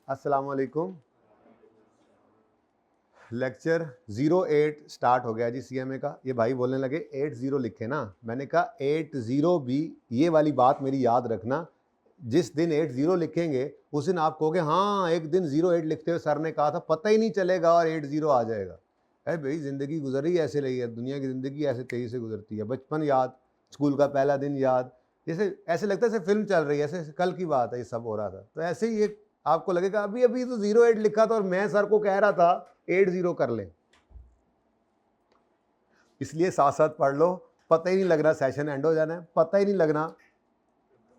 अस्सलाम वालेकुम। Lecture 08 start हो गया जी सीएमए का। ये भाई बोलने लगे 80 लिखे ना, मैंने कहा 80 भी, ये वाली बात मेरी याद रखना, जिस दिन 80 लिखेंगे उस दिन आप कहोगे हाँ एक दिन 08 लिखते हुए सर ने कहा था, पता ही नहीं चलेगा और 80 आ जाएगा। अरे भाई ज़िंदगी गुजर ही ऐसे रही है, दुनिया की ज़िंदगी ऐसे तेज़ी से गुजरती है। बचपन याद, स्कूल का पहला दिन याद, जैसे ऐसे लगता है जैसे फिल्म चल रही है, ऐसे कल की बात है ये सब हो रहा था। तो ऐसे ही एक आपको लगेगा अभी अभी तो 08 लिखा था और मैं सर को कह रहा था 80 कर लें। इसलिए साथ साथ पढ़ लो, पता ही नहीं लग रहा सेशन एंड हो जाना है, पता ही नहीं लगना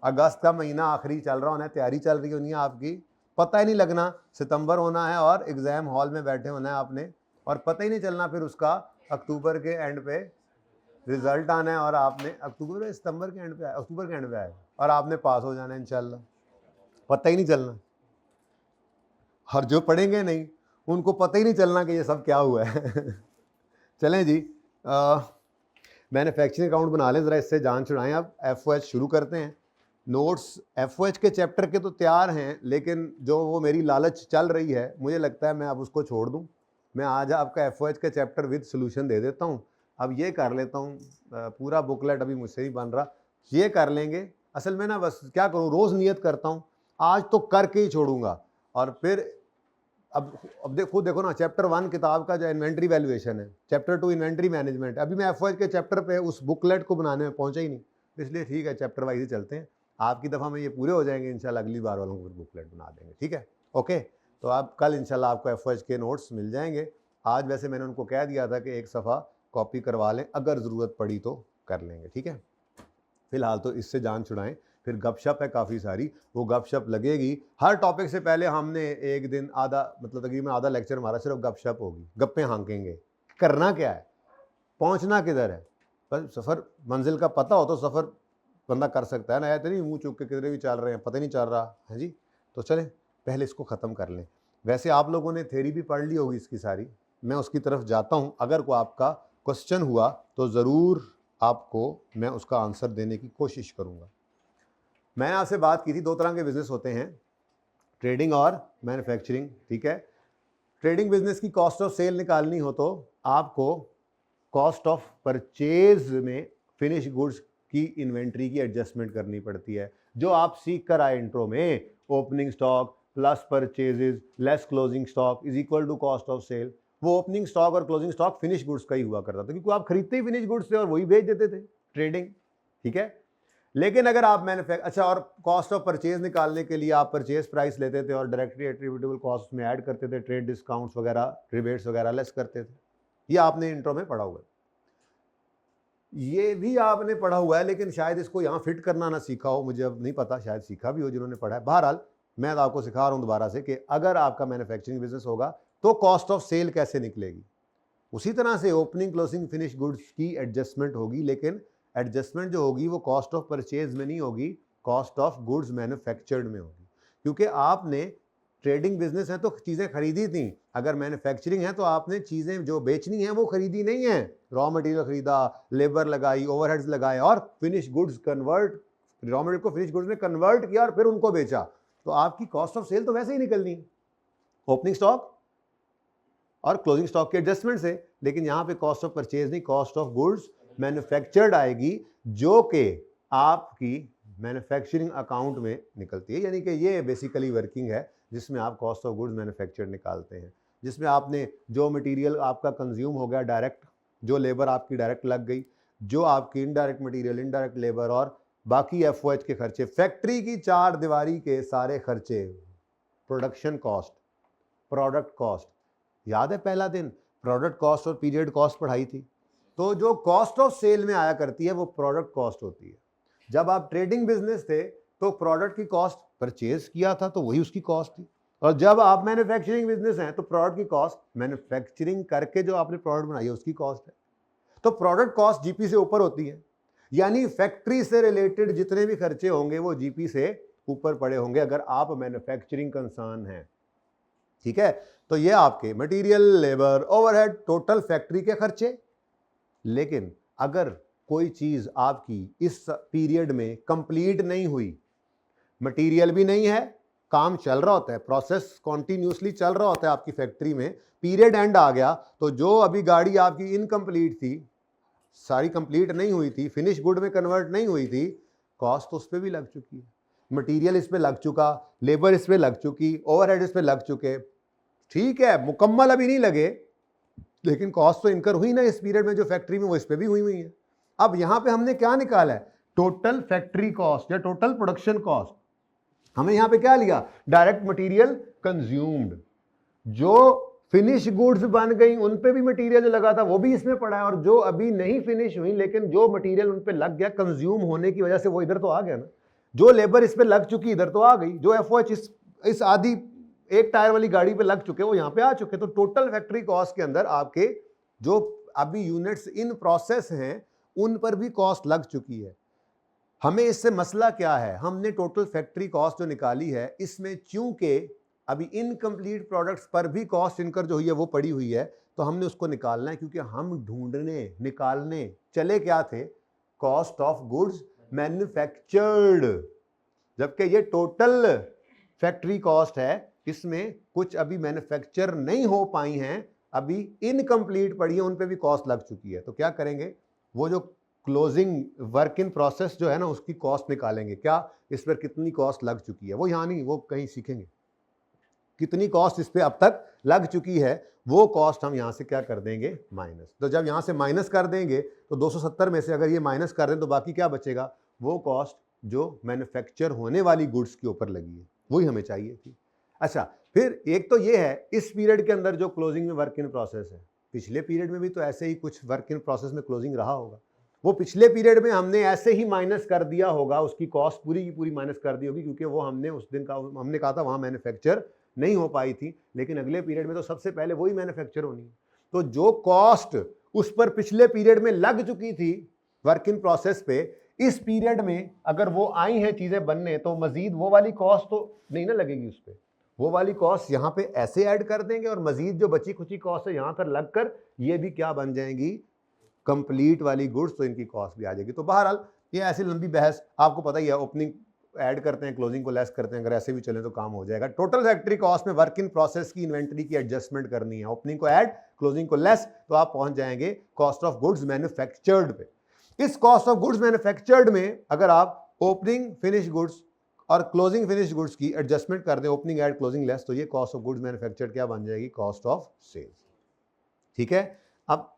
अगस्त का महीना आखिरी चल रहा होना है, तैयारी चल रही होनी है आपकी, पता ही नहीं लगना सितंबर होना है और एग्ज़ाम हॉल में बैठे होना है आपने, और पता ही नहीं चलना फिर उसका अक्टूबर के एंड पे रिजल्ट आना है और आपने अक्टूबर सितंबर के एंड पे अक्टूबर के एंड पे आएगा और आपने पास हो जाना है इंशाल्लाह, पता ही नहीं चलना। और जो पढ़ेंगे नहीं उनको पता ही नहीं चलना कि ये सब क्या हुआ है। चलें जी, मैन्युफैक्चरिंग अकाउंट बना लें ज़रा, इससे जान छुड़ाएं। अब FOH शुरू करते हैं। नोट्स FOH के चैप्टर के तो तैयार हैं, लेकिन जो वो मेरी लालच चल रही है, मुझे लगता है मैं अब उसको छोड़ दूं। मैं आज आपका FOH के चैप्टर विद सोल्यूशन दे देता हूं। अब ये कर लेता हूं, पूरा बुकलेट अभी मुझसे ही बन रहा, ये कर लेंगे। असल में ना बस क्या करूं, रोज़ नियत करता हूं आज तो करके ही छोड़ूंगा। और फिर अब देखो ना, चैप्टर 1 किताब का जो इन्वेंट्री वैल्यूएशन है, चैप्टर 2 इन्वेंट्री मैनेजमेंट, अभी मैं FOH के चैप्टर पे उस बुकलेट को बनाने में पहुंचा ही नहीं, इसलिए ठीक है चैप्टर वाइज ही चलते हैं। आपकी दफ़ा में ये पूरे हो जाएंगे इंशाल्लाह, अगली बार वालों को फिर बुकलेट बना देंगे, ठीक है। ओके, तो आप कल इंशाल्लाह आपको FOH के नोट्स मिल जाएंगे। आज वैसे मैंने उनको कह दिया था कि एक सफ़ा कॉपी करवा लें, अगर ज़रूरत पड़ी तो कर लेंगे, ठीक है। फिलहाल तो इससे जान छुड़ाएं, फिर गपशप है काफ़ी सारी, वो गपशप लगेगी। हर टॉपिक से पहले हमने एक दिन आधा, मतलब तकरीबन आधा लेक्चर हमारा सिर्फ गपशप होगी, गप्पे हाँकेंगे। करना क्या है, पहुंचना किधर है, बस सफ़र मंजिल का पता हो तो सफ़र बंदा कर सकता है ना, ऐसे नहीं मुंह चूक के किधरे भी चल रहे हैं, पता नहीं चल रहा है जी। तो चलें पहले इसको ख़त्म कर लें। वैसे आप लोगों ने थ्योरी भी पढ़ ली होगी इसकी सारी, मैं उसकी तरफ जाता हूँ। अगर कोई आपका क्वेश्चन हुआ तो ज़रूर आपको मैं उसका आंसर देने की कोशिश करूँगा। मैंने आपसे बात की थी, दो तरह के बिजनेस होते हैं, ट्रेडिंग और मैन्युफैक्चरिंग, ठीक है। ट्रेडिंग बिजनेस की कॉस्ट ऑफ सेल निकालनी हो तो आपको कॉस्ट ऑफ परचेज में फिनिश गुड्स की इन्वेंट्री की एडजस्टमेंट करनी पड़ती है, जो आप सीख कर आए इंट्रो में, opening stock plus purchases less closing stock is equal to cost of sale. वो ओपनिंग स्टॉक और क्लोजिंग स्टॉक फिनिश गुड्स का ही हुआ करता था, क्योंकि आप खरीदते ही फिनिश गुड्स थे और वही बेच देते थे, ट्रेडिंग, ठीक है। लेकिन अगर आप अच्छा, और कॉस्ट ऑफ परचेज निकालने के लिए आप परचेज प्राइस लेते थे और डायरेक्टली एट्रीब्यूटेबल कॉस्ट में ऐड करते थे, ट्रेड डिस्काउंट्स वगैरह, रिबेट्स वगैरह लेस करते थे। ये आपने इंट्रो में पढ़ा हुआ है, ये भी आपने पढ़ा हुआ है, लेकिन शायद इसको यहाँ फिट करना ना सीखा हो, मुझे अब नहीं पता, शायद सीखा भी हो जिन्होंने पढ़ा है। बहरहाल मैं तो आपको सिखा रहा हूँ दोबारा से कि अगर आपका मैन्युफैक्चरिंग बिजनेस होगा तो कॉस्ट ऑफ सेल कैसे निकलेगी। उसी तरह से ओपनिंग क्लोजिंग फिनिश गुड्स की एडजस्टमेंट होगी, लेकिन एडजस्टमेंट जो होगी वो कॉस्ट ऑफ परचेज में नहीं होगी, कॉस्ट ऑफ गुड्स मैन्युफैक्चर्ड में होगी। क्योंकि आपने ट्रेडिंग बिजनेस है तो चीज़ें खरीदी थी, अगर मैन्युफैक्चरिंग है तो आपने चीज़ें जो बेचनी है वो खरीदी नहीं है, रॉ मटेरियल खरीदा, लेबर लगाई, ओवरहेड्स लगाए और finish goods convert, raw material को फिनिश गुड्स में कन्वर्ट किया और फिर उनको बेचा, तो आपकी कॉस्ट ऑफ सेल तो वैसे ही निकलनी है ओपनिंग स्टॉक और क्लोजिंग स्टॉक के एडजस्टमेंट से। लेकिन यहाँ पे कॉस्ट ऑफ परचेज नहीं, कॉस्ट ऑफ गुड्स मैन्युफैक्चर्ड आएगी, जो कि आपकी मैन्युफैक्चरिंग अकाउंट में निकलती है। यानी कि ये बेसिकली वर्किंग है जिसमें आप कॉस्ट ऑफ गुड्स मैन्युफैक्चर्ड निकालते हैं, जिसमें आपने जो मटेरियल आपका कंज्यूम हो गया डायरेक्ट, जो लेबर आपकी डायरेक्ट लग गई, जो आपकी इनडायरेक्ट मटेरियल, इनडायरेक्ट लेबर और बाकी FOH के खर्चे, फैक्ट्री की चार दीवारी के सारे खर्चे, प्रोडक्शन कॉस्ट, प्रोडक्ट कॉस्ट, याद है पहला दिन प्रोडक्ट कॉस्ट और पीरियड कॉस्ट पढ़ाई थी, तो जो कॉस्ट ऑफ सेल में आया करती है वो प्रोडक्ट कॉस्ट होती है। जब आप ट्रेडिंग बिजनेस थे तो प्रोडक्ट की कॉस्ट परचेज किया था तो वही उसकी कॉस्ट थी, और जब आप मैन्युफैक्चरिंग बिजनेस हैं तो प्रोडक्ट की कॉस्ट मैन्युफैक्चरिंग करके जो आपने प्रोडक्ट बनाई है उसकी कॉस्ट है। तो प्रोडक्ट कॉस्ट जीपी से ऊपर होती है, यानी फैक्ट्री से रिलेटेड जितने भी खर्चे होंगे वो जीपी से ऊपर पड़े होंगे अगर आप मैन्युफैक्चरिंग कंसर्न हैं, ठीक है। तो ये आपके material, labour, overhead, total factory के खर्चे। लेकिन अगर कोई चीज आपकी इस पीरियड में कंप्लीट नहीं हुई, मटेरियल भी नहीं है, काम चल रहा होता है, प्रोसेस कॉन्टिन्यूसली चल रहा होता है आपकी फैक्ट्री में, पीरियड एंड आ गया तो जो अभी गाड़ी आपकी इनकम्प्लीट थी, सारी कंप्लीट नहीं हुई थी, फिनिश गुड में कन्वर्ट नहीं हुई थी, कॉस्ट तो उस पर भी लग चुकी है, मटेरियल इस पे लग चुका, लेबर इस पे लग चुकी, ओवरहेड इस पे लग चुके, ठीक है मुकम्मल अभी नहीं लगे लेकिन कॉस्ट तो इनकर हुई ना इस पीरियड में जो फैक्ट्री में, वो इस पे भी हुई है। अब यहां पे हमने क्या निकाला है, टोटल फैक्ट्री कॉस्ट या टोटल प्रोडक्शन कॉस्ट। हमें यहां पे क्या लिया, डायरेक्ट मटेरियल कंज्यूम्ड, जो फिनिश गुड्स बन गई उन पे भी मटेरियल जो लगा था वो भी इसमें पड़ा है, और जो अभी नहीं फिनिश हुई लेकिन जो मटेरियल उन पे लग गया कंज्यूम होने की वजह से वो इधर तो आ गया ना, जो लेबर इस पे लग चुकी इधर तो आ गई, जो एफओएच इस आधी एक टायर वाली गाड़ी पे लग चुके वो यहां पे आ चुके। तो टोटल फैक्ट्री कॉस्ट के अंदर आपके जो अभी यूनिट्स इन प्रोसेस हैं उन पर भी कॉस्ट लग चुकी है। हमें इससे मसला क्या है, हमने टोटल फैक्ट्री कॉस्ट जो निकाली है इसमें चूंकि अभी इनकम्प्लीट प्रोडक्ट्स पर भी कॉस्ट इनकर जो हुई है वो पड़ी हुई है, तो हमने उसको निकालना है, क्योंकि हम ढूंढने निकालने चले क्या थे, कॉस्ट ऑफ गुड्स मैन्युफैक्चर्ड, जबकि ये टोटल फैक्ट्री कॉस्ट है, इसमें कुछ अभी मैन्युफैक्चर नहीं हो पाई हैं, अभी इनकम्प्लीट पड़ी है, उन पे भी कॉस्ट लग चुकी है। तो क्या करेंगे, वो जो क्लोजिंग वर्क इन प्रोसेस जो है ना उसकी कॉस्ट निकालेंगे, क्या इस पर कितनी कॉस्ट लग चुकी है, वो यहाँ नहीं, वो कहीं सीखेंगे कितनी कॉस्ट इस पे अब तक लग चुकी है, वो कॉस्ट हम यहां से क्या कर देंगे, माइनस। तो जब यहां से माइनस कर देंगे तो 270 में से अगर ये माइनस कर दें तो बाकी क्या बचेगा, वो कॉस्ट जो मैन्युफैक्चर होने वाली गुड्स के ऊपर लगी है वही हमें चाहिए थी। अच्छा, फिर एक तो ये है इस पीरियड के अंदर जो क्लोजिंग में वर्क इन प्रोसेस है, पिछले पीरियड में भी तो ऐसे ही कुछ वर्क इन प्रोसेस में क्लोजिंग रहा होगा, वो पिछले पीरियड में हमने ऐसे ही माइनस कर दिया होगा, उसकी कॉस्ट पूरी की पूरी माइनस कर दी होगी, क्योंकि वो हमने उस दिन का हमने कहा था वहां मैन्युफैक्चर नहीं हो पाई थी, लेकिन अगले पीरियड में तो सबसे पहले वही मैन्युफैक्चर होनी है। तो जो कॉस्ट उस पर पिछले पीरियड में लग चुकी थी वर्क इन प्रोसेस पे, इस पीरियड में अगर वो आई हैं चीजें बनने तो मजीद वो वाली कॉस्ट तो नहीं ना लगेगी उस पर, वो वाली कॉस्ट यहाँ पे ऐसे ऐड कर देंगे और मजीद जो बची खुची कॉस्ट है यहाँ पर लगकर ये भी क्या बन जाएंगी, कंप्लीट वाली गुड्स, तो इनकी कॉस्ट भी आ जाएगी। तो बहरहाल ये ऐसी लंबी बहस, आपको पता ही है, ओपनिंग ऐड करते हैं, क्लोजिंग को लेस करते हैं, अगर ऐसे भी चले तो काम हो जाएगा। टोटल फैक्ट्री कॉस्ट में वर्क इन प्रोसेस की इन्वेंटरी की एडजस्टमेंट करनी है, ओपनिंग को ऐड क्लोजिंग को लेस, तो आप पहुंच जाएंगे कॉस्ट ऑफ गुड्स मैन्युफैक्चर्ड पे। इस कॉस्ट ऑफ गुड्स मैन्युफैक्चर्ड में अगर आप ओपनिंग फिनिश गुड्स और क्लोजिंग फिनिश गुड्स की एडजस्टमेंट कर दें, ओपनिंग ऐड क्लोजिंग लेस, तो ये कॉस्ट ऑफ गुड्स मैन्युफैक्चर्ड क्या बन जाएगी, कॉस्ट ऑफ सेल्स। ठीक है, अब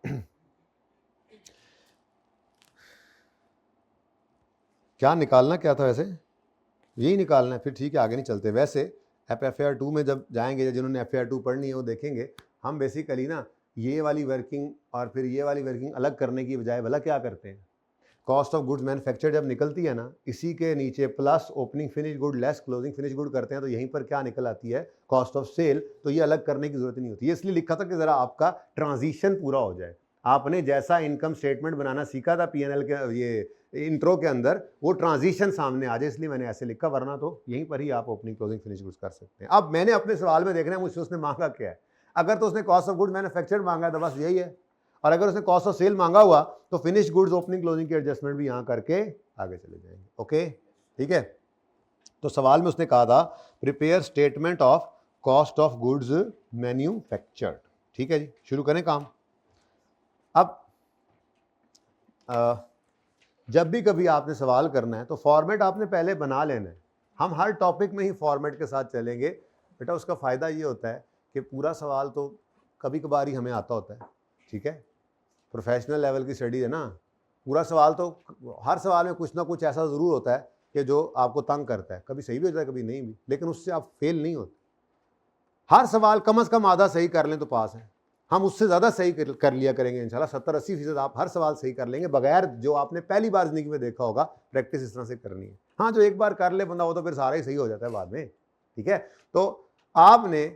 क्या निकालना क्या था, वैसे यही निकालना है, फिर ठीक है आगे नहीं चलते। वैसे FAR 2 में जब जाएंगे, जिन्होंने FAR 2 पढ़नी है वो देखेंगे, हम बेसिकली ना ये वाली वर्किंग और फिर ये वाली वर्किंग अलग करने की बजाय भला क्या करते हैं, कॉस्ट ऑफ गुड्स मैन्युफैक्चर्ड जब निकलती है ना, इसी के नीचे plus opening finish good less closing finish good करते हैं, तो यहीं पर क्या निकल आती है, कॉस्ट ऑफ सेल। तो ये अलग करने की जरूरत नहीं होती है, इसलिए लिखा था कि जरा आपका ट्रांजिशन पूरा हो जाए। आपने जैसा इनकम स्टेटमेंट बनाना सीखा था PNL के ये इंट्रो के अंदर, वो ट्रांजिशन सामने आ जाए, इसलिए मैंने ऐसे लिखा, वरना तो यहीं पर ही आप ओपनिंग क्लोजिंग फिनिश गुड्स कर सकते हैं। अब मैंने अपने सवाल में देखना है मुझसे उसने मांगा क्या है, अगर तो उसने कॉस्ट ऑफ गुड मैन्युफैक्चर्ड मांगा है तो बस यही है, और अगर उसने कॉस्ट ऑफ सेल मांगा हुआ तो फिनिश गुड्स ओपनिंग क्लोजिंग की एडजस्टमेंट भी यहां करके आगे चले जाएंगे। ओके, ठीक है। तो सवाल में उसने कहा था prepare statement of cost of goods manufactured. ठीक है जी, शुरू करें काम। अब जब भी कभी आपने सवाल करना है तो फॉर्मेट आपने पहले बना लेना है। हम हर टॉपिक में ही फॉर्मेट के साथ चलेंगे बेटा, उसका फ़ायदा ये होता है कि पूरा सवाल तो कभी कभार ही हमें आता होता है, ठीक है, प्रोफेशनल लेवल की स्टडी है ना, पूरा सवाल तो हर सवाल में कुछ ना कुछ ऐसा ज़रूर होता है कि जो आपको तंग करता है, कभी सही भी होता है कभी नहीं भी, लेकिन उससे आप फेल नहीं होते। हर सवाल कम से कम आधा सही कर लें तो पास है, हम उससे ज़्यादा सही कर लिया करेंगे इंशाल्लाह। 70-80% आप हर सवाल सही कर लेंगे, बगैर जो आपने पहली बार ज़िंदगी में देखा होगा। प्रैक्टिस इस तरह से करनी है। हाँ, जो एक बार कर ले बंदा वो तो फिर सारा ही सही हो जाता है बाद में, ठीक है। तो आपने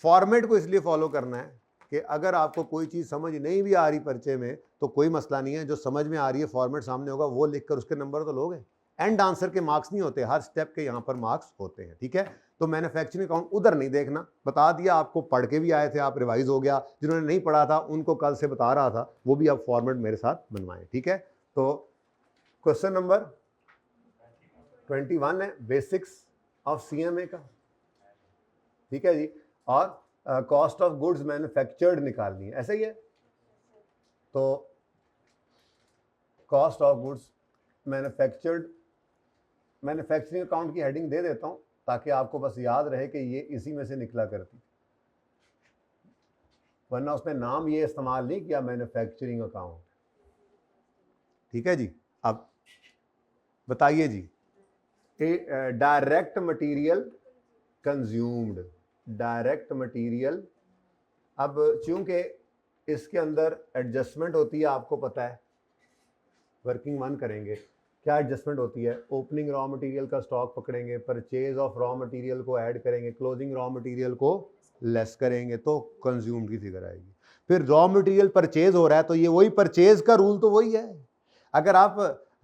फॉर्मेट को इसलिए फॉलो करना है कि अगर आपको कोई चीज़ समझ नहीं भी आ रही पर्चे में तो कोई मसला नहीं है, जो समझ में आ रही है फॉर्मेट सामने होगा वो लिखकर उसके नंबर तो लोगे। एंड आंसर के मार्क्स नहीं होते, हर स्टेप के यहाँ पर मार्क्स होते हैं, ठीक है। तो मैन्युफैक्चरिंग अकाउंट उधर नहीं देखना, बता दिया आपको, पढ़ के भी आए थे आप, रिवाइज हो गया। जिन्होंने नहीं पढ़ा था उनको कल से बता रहा था, वो भी आप फॉर्मेट मेरे साथ बनवाएं, ठीक है। तो क्वेश्चन नंबर 21 है, बेसिक्स ऑफ CMA का, ठीक है जी, और कॉस्ट ऑफ गुड्स मैन्युफैक्चर्ड निकालनी है, ऐसा ही है। तो cost of goods manufactured, manufacturing account की हेडिंग दे देता हूं ताकि आपको बस याद रहे कि ये इसी में से निकला करती, वरना उसने नाम ये इस्तेमाल नहीं किया मैन्युफैक्चरिंग अकाउंट, ठीक है जी। अब बताइए जी, direct material consumed, direct material, अब चूंकि इसके अंदर एडजस्टमेंट होती है, आपको पता है, वर्किंग वन करेंगे, क्या एडजस्टमेंट होती है, ओपनिंग रॉ मटेरियल का स्टॉक पकड़ेंगे, परचेज ऑफ रॉ मटेरियल को ऐड करेंगे, क्लोजिंग रॉ मटेरियल को लेस करेंगे, तो कंज्यूम्ड की फिगर आएगी। फिर रॉ मटेरियल परचेज हो रहा है तो ये वही परचेज का रूल तो वही है। अगर आप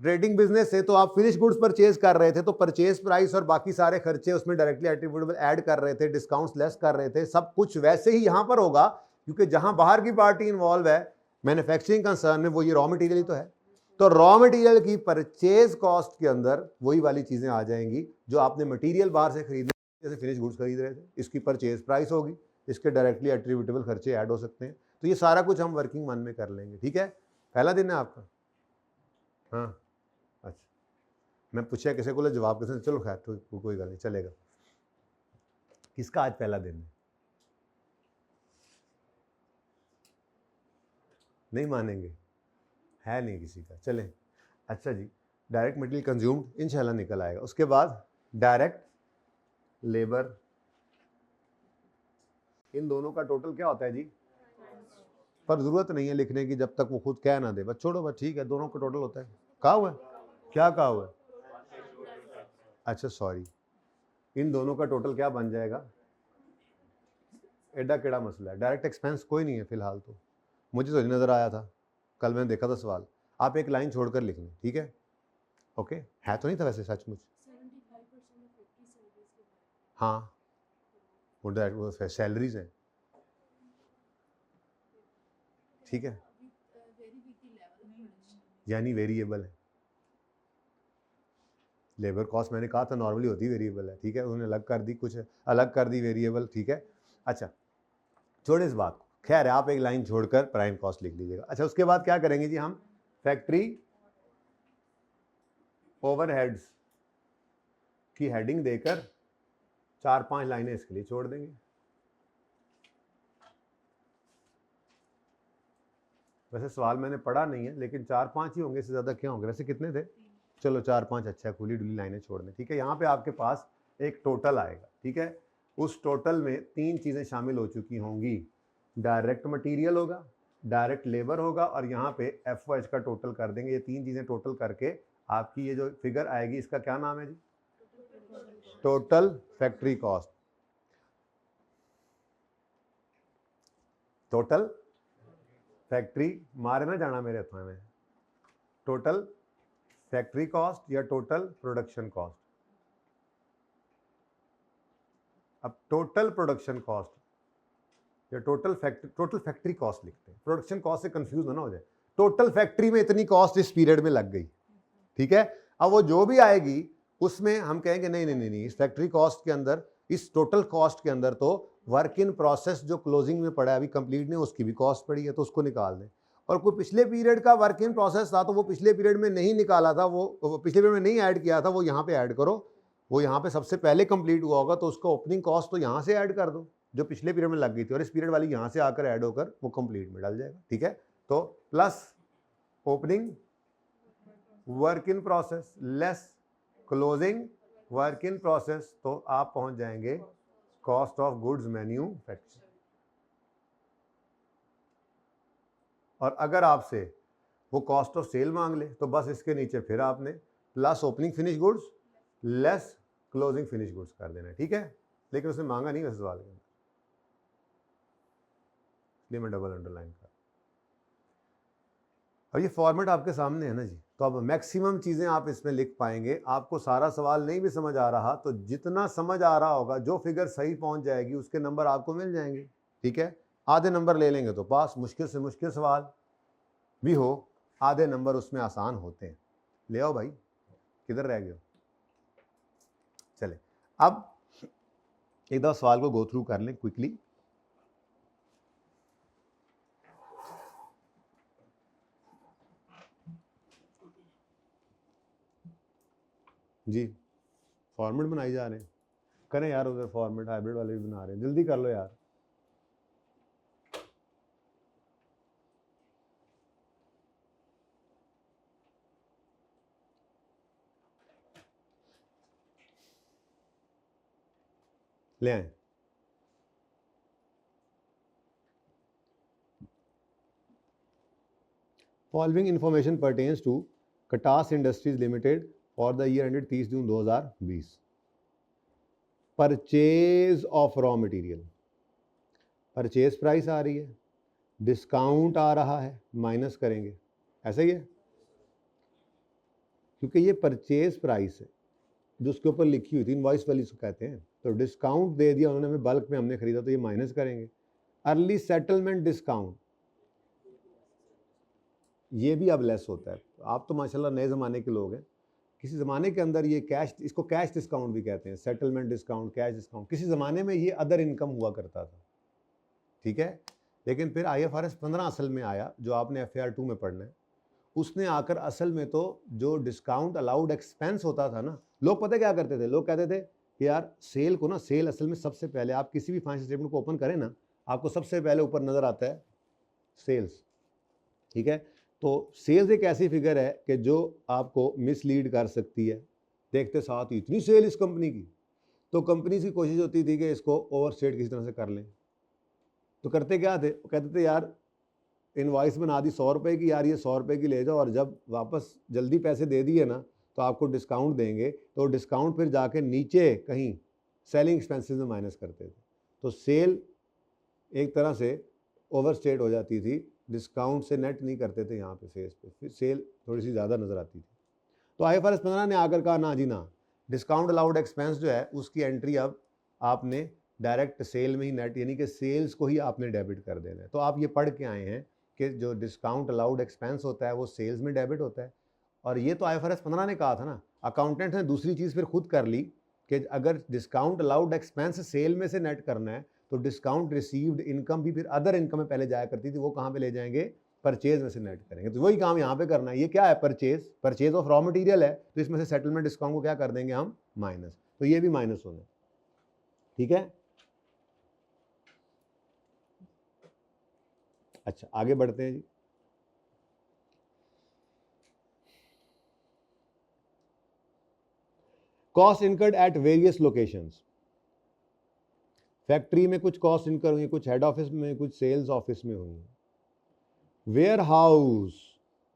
ट्रेडिंग बिजनेस है तो आप फिनिश गुड्स परचेज कर रहे थे तो परचेज प्राइस और बाकी सारे खर्चे उसमें डायरेक्टली एट्रीब्यूटेबल ऐड कर रहे थे, डिस्काउंट्स लेस कर रहे थे, सब कुछ वैसे ही यहां पर होगा, क्योंकि जहां बाहर की पार्टी इन्वॉल्व है मैन्युफैक्चरिंग कंसर्न में, वो ये रॉ मटेरियल ही तो है। तो रॉ मटेरियल की परचेज कॉस्ट के अंदर वही वाली चीजें आ जाएंगी जो आपने मटेरियल बाहर से खरीदे, जैसे फिनिश गुड्स खरीद रहे थे, इसकी परचेज प्राइस होगी, इसके डायरेक्टली एट्रीब्यूटेबल खर्चे ऐड हो सकते हैं। तो ये सारा कुछ हम वर्किंग वन में कर लेंगे, ठीक है। पहला दिन है आपका, हाँ अच्छा, मैं पूछा किसी को जवाब कैसे, चलो खैर तो कोई गल नहीं, चलेगा। किसका आज पहला दिन है? नहीं मानेंगे, है नहीं किसी का, चलें। अच्छा जी, डायरेक्ट मटेरियल कंज्यूम्ड इंशाल्लाह निकल आएगा। उसके बाद डायरेक्ट लेबर, इन दोनों का टोटल क्या होता है जी? पर जरूरत नहीं है लिखने की जब तक वो खुद कह ना दे, बस छोड़ो, बस ठीक है, दोनों का टोटल होता है। कहा हुआ है? क्या कहा हुआ है? अच्छा सॉरी, इन दोनों का टोटल क्या बन जाएगा? एडा केड़ा मसला है, डायरेक्ट एक्सपेंस कोई नहीं है फिलहाल, तो मुझे तो नहीं नजर आया था, कल मैंने देखा था सवाल। आप एक लाइन छोड़कर लिख लें, ठीक है, ओके। है तो नहीं था वैसे सचमुच, हाँ वो सैलरीज हैं, ठीक है, यानी वेरिएबल है। लेबर कॉस्ट मैंने कहा था नॉर्मली होती वेरिएबल है, ठीक है, उन्होंने अलग कर दी, कुछ अलग कर दी वेरिएबल, ठीक है। अच्छा छोड़े इस बात को, खैर आप एक लाइन छोड़कर प्राइम कॉस्ट लिख लीजिएगा। अच्छा उसके बाद क्या करेंगे जी, हम फैक्ट्री ओवरहेड्स की हेडिंग देकर 4-5 लाइनें इसके लिए छोड़ देंगे। वैसे सवाल मैंने पढ़ा नहीं है, लेकिन 4-5 ही होंगे, इससे ज़्यादा क्या होंगे, वैसे कितने थे? चलो 4-5 अच्छा, खुली डुली लाइनें छोड़ दें, ठीक है। यहाँ पे आपके पास एक टोटल आएगा, ठीक है, उस टोटल में 3 चीज़ें शामिल हो चुकी होंगी, डायरेक्ट मटेरियल होगा, डायरेक्ट लेबर होगा, और यहाँ पे FOH का टोटल कर देंगे। ये 3 चीज़ें टोटल करके आपकी ये जो फिगर आएगी, इसका क्या नाम है जी? Total factory cost. Total factory, मारे ना जाना मेरे हाथों में, टोटल फैक्ट्री कॉस्ट या टोटल प्रोडक्शन कॉस्ट। अब टोटल प्रोडक्शन कॉस्ट या टोटल फैक्ट्री कॉस्ट लिखते हैं, प्रोडक्शन कॉस्ट से कंफ्यूज ना हो जाए। टोटल फैक्ट्री में इतनी कॉस्ट इस पीरियड में लग गई, ठीक है। अब वो जो भी आएगी उसमें हम कहेंगे नहीं नहीं नहीं नहीं, इस फैक्ट्री कॉस्ट के अंदर, इस टोटल कॉस्ट के अंदर तो वर्क इन प्रोसेस जो क्लोजिंग में पड़ा है, अभी कंप्लीट नहीं, उसकी भी कॉस्ट पड़ी है, तो उसको निकाल दें। और कोई पिछले पीरियड का वर्क इन प्रोसेस था तो वो पिछले पीरियड में नहीं निकाला था, वो पिछले पीरियड में नहीं ऐड किया था, वो यहाँ पे ऐड करो, वो यहाँ पे सबसे पहले कंप्लीट हुआ होगा, तो उसका ओपनिंग कॉस्ट तो यहाँ से ऐड कर दो जो पिछले पीरियड में लग गई थी, और इस पीरियड वाली यहाँ से आकर ऐड होकर वो कंप्लीट में डल जाएगा, ठीक है। तो plus opening work in process less closing work in process, तो आप पहुंच जाएंगे कॉस्ट ऑफ गुड्स मैन्युफैक्चर। और अगर आपसे वो कॉस्ट ऑफ सेल मांग ले तो बस इसके नीचे फिर आपने plus opening finish goods less closing finish goods कर देना, ठीक है। लेकिन उसने मांगा नहीं वैसे सवाल के अंदर, इसलिए मैं डबल अंडरलाइन कर। और ये फॉर्मेट आपके सामने है ना जी, तो अब मैक्सिमम चीज़ें आप इसमें लिख पाएंगे। आपको सारा सवाल नहीं भी समझ आ रहा तो जितना समझ आ रहा होगा, जो फिगर सही पहुंच जाएगी उसके नंबर आपको मिल जाएंगे, ठीक है। आधे नंबर ले लेंगे तो पास, मुश्किल से मुश्किल सवाल भी हो आधे नंबर उसमें आसान होते हैं। ले आओ भाई, किधर रह गए हो? चले अब एक दफ़ा सवाल को गो थ्रू कर लें क्विकली। जी, फॉर्मेट बनाई जा रहे हैं, करें यार, उधर फॉर्मेट हाइब्रिड वाले भी बना रहे हैं, जल्दी कर लो यार। ले आए। Following information pertains to Katas industries limited for the year ended 30 June 2020। Purchase of raw material, purchase price आ रही है, डिस्काउंट आ रहा है, माइनस करेंगे, ऐसा ही है, क्योंकि ये परचेज प्राइस है जो उसके ऊपर लिखी हुई थी, इनवॉइस वाली इसको कहते हैं। तो डिस्काउंट दे दिया उन्होंने, हमें बल्क में हमने खरीदा, तो ये माइनस करेंगे। अर्ली सेटलमेंट डिस्काउंट, ये भी अब लेस होता है। आप तो माशाल्लाह नए ज़माने के लोग हैं, किसी ज़माने के अंदर ये कैश, इसको कैश डिस्काउंट भी कहते हैं, सेटलमेंट डिस्काउंट, कैश डिस्काउंट। किसी ज़माने में ये अदर इनकम हुआ करता था, ठीक है। लेकिन फिर IFRS 15 असल में आया, जो आपने FAR 2 में पढ़ना है। उसने आकर असल में तो जो डिस्काउंट अलाउड एक्सपेंस होता था ना, लोग पता क्या करते थे, लोग कहते थे कि यार सेल को ना, सेल असल में सबसे पहले आप किसी भी फाइनेंशियल स्टेटमेंट को ओपन करें ना, आपको सबसे पहले ऊपर नज़र आता है सेल्स, ठीक है। तो सेल्स एक ऐसी फिगर है कि जो आपको मिसलीड कर सकती है। देखते साथ ही इतनी सेल इस कंपनी की, तो कंपनी की कोशिश होती थी कि इसको ओवरस्टेट किसी तरह से कर लें। तो करते क्या थे, वो कहते थे यार इनवॉइस बना दी 100 रुपये की, यार ये 100 रुपये की ले जाओ, और जब वापस जल्दी पैसे दे दिए ना तो आपको डिस्काउंट देंगे। तो डिस्काउंट फिर जाके नीचे कहीं सेलिंग एक्सपेंसेस में माइनस करते थे। तो सेल एक तरह से ओवरस्टेट हो जाती थी, डिस्काउंट से नेट नहीं करते थे यहाँ पे फेस पे, फिर सेल थोड़ी सी ज़्यादा नज़र आती थी। तो IFRS 15 ने आकर कहा ना जी ना, डिस्काउंट अलाउड एक्सपेंस जो है उसकी एंट्री अब आपने डायरेक्ट सेल में ही नेट, यानी कि सेल्स को ही आपने डेबिट कर देना है। तो आप ये पढ़ के आए हैं कि जो डिस्काउंट अलाउड एक्सपेंस होता है वो सेल्स में डेबिट होता है। और ये तो IFRS 15 ने कहा था ना, अकाउंटेंट ने दूसरी चीज़ फिर खुद कर ली कि अगर डिस्काउंट अलाउड एक्सपेंस सेल में से नेट करना है तो डिस्काउंट रिसीव्ड इनकम भी फिर अदर इनकम में पहले जाया करती थी, वो कहाँ पे ले जाएंगे, परचेज में से नेट करेंगे। तो वही काम यहाँ पे करना है। ये क्या है, purchase, purchase of raw material है, तो इसमें से सेटलमेंट डिस्काउंट को क्या कर देंगे हम, माइनस। तो ये भी माइनस होना, ठीक है। अच्छा आगे बढ़ते हैं जी। Cost incurred at various locations, factory में कुछ कॉस्ट इनकर हुई, कुछ हेड ऑफिस में, कुछ सेल्स ऑफिस में हुई। वेयर हाउस,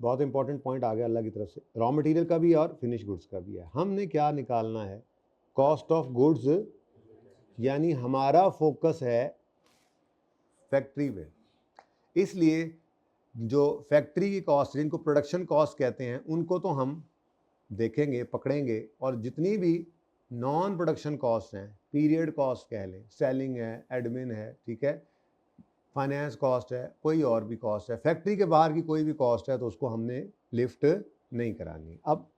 बहुत इंपॉर्टेंट पॉइंट आ गया अल्लाह की तरफ से, रॉ मटेरियल का भी और फिनिश गुड्स का भी है। हमने क्या निकालना है, कॉस्ट ऑफ गुड्स, यानी हमारा फोकस है फैक्ट्री में। इसलिए जो फैक्ट्री की कॉस्ट, जिनको प्रोडक्शन कॉस्ट कहते हैं, उनको तो हम देखेंगे, पकड़ेंगे, और जितनी भी नॉन प्रोडक्शन कॉस्ट हैं, पीरियड कॉस्ट कह लें, सेलिंग है, एडमिन है, ठीक है, फाइनेंस कॉस्ट है, कोई और भी कॉस्ट है, फैक्ट्री के बाहर की कोई भी कॉस्ट है, तो उसको हमने लिफ्ट नहीं करानी। अब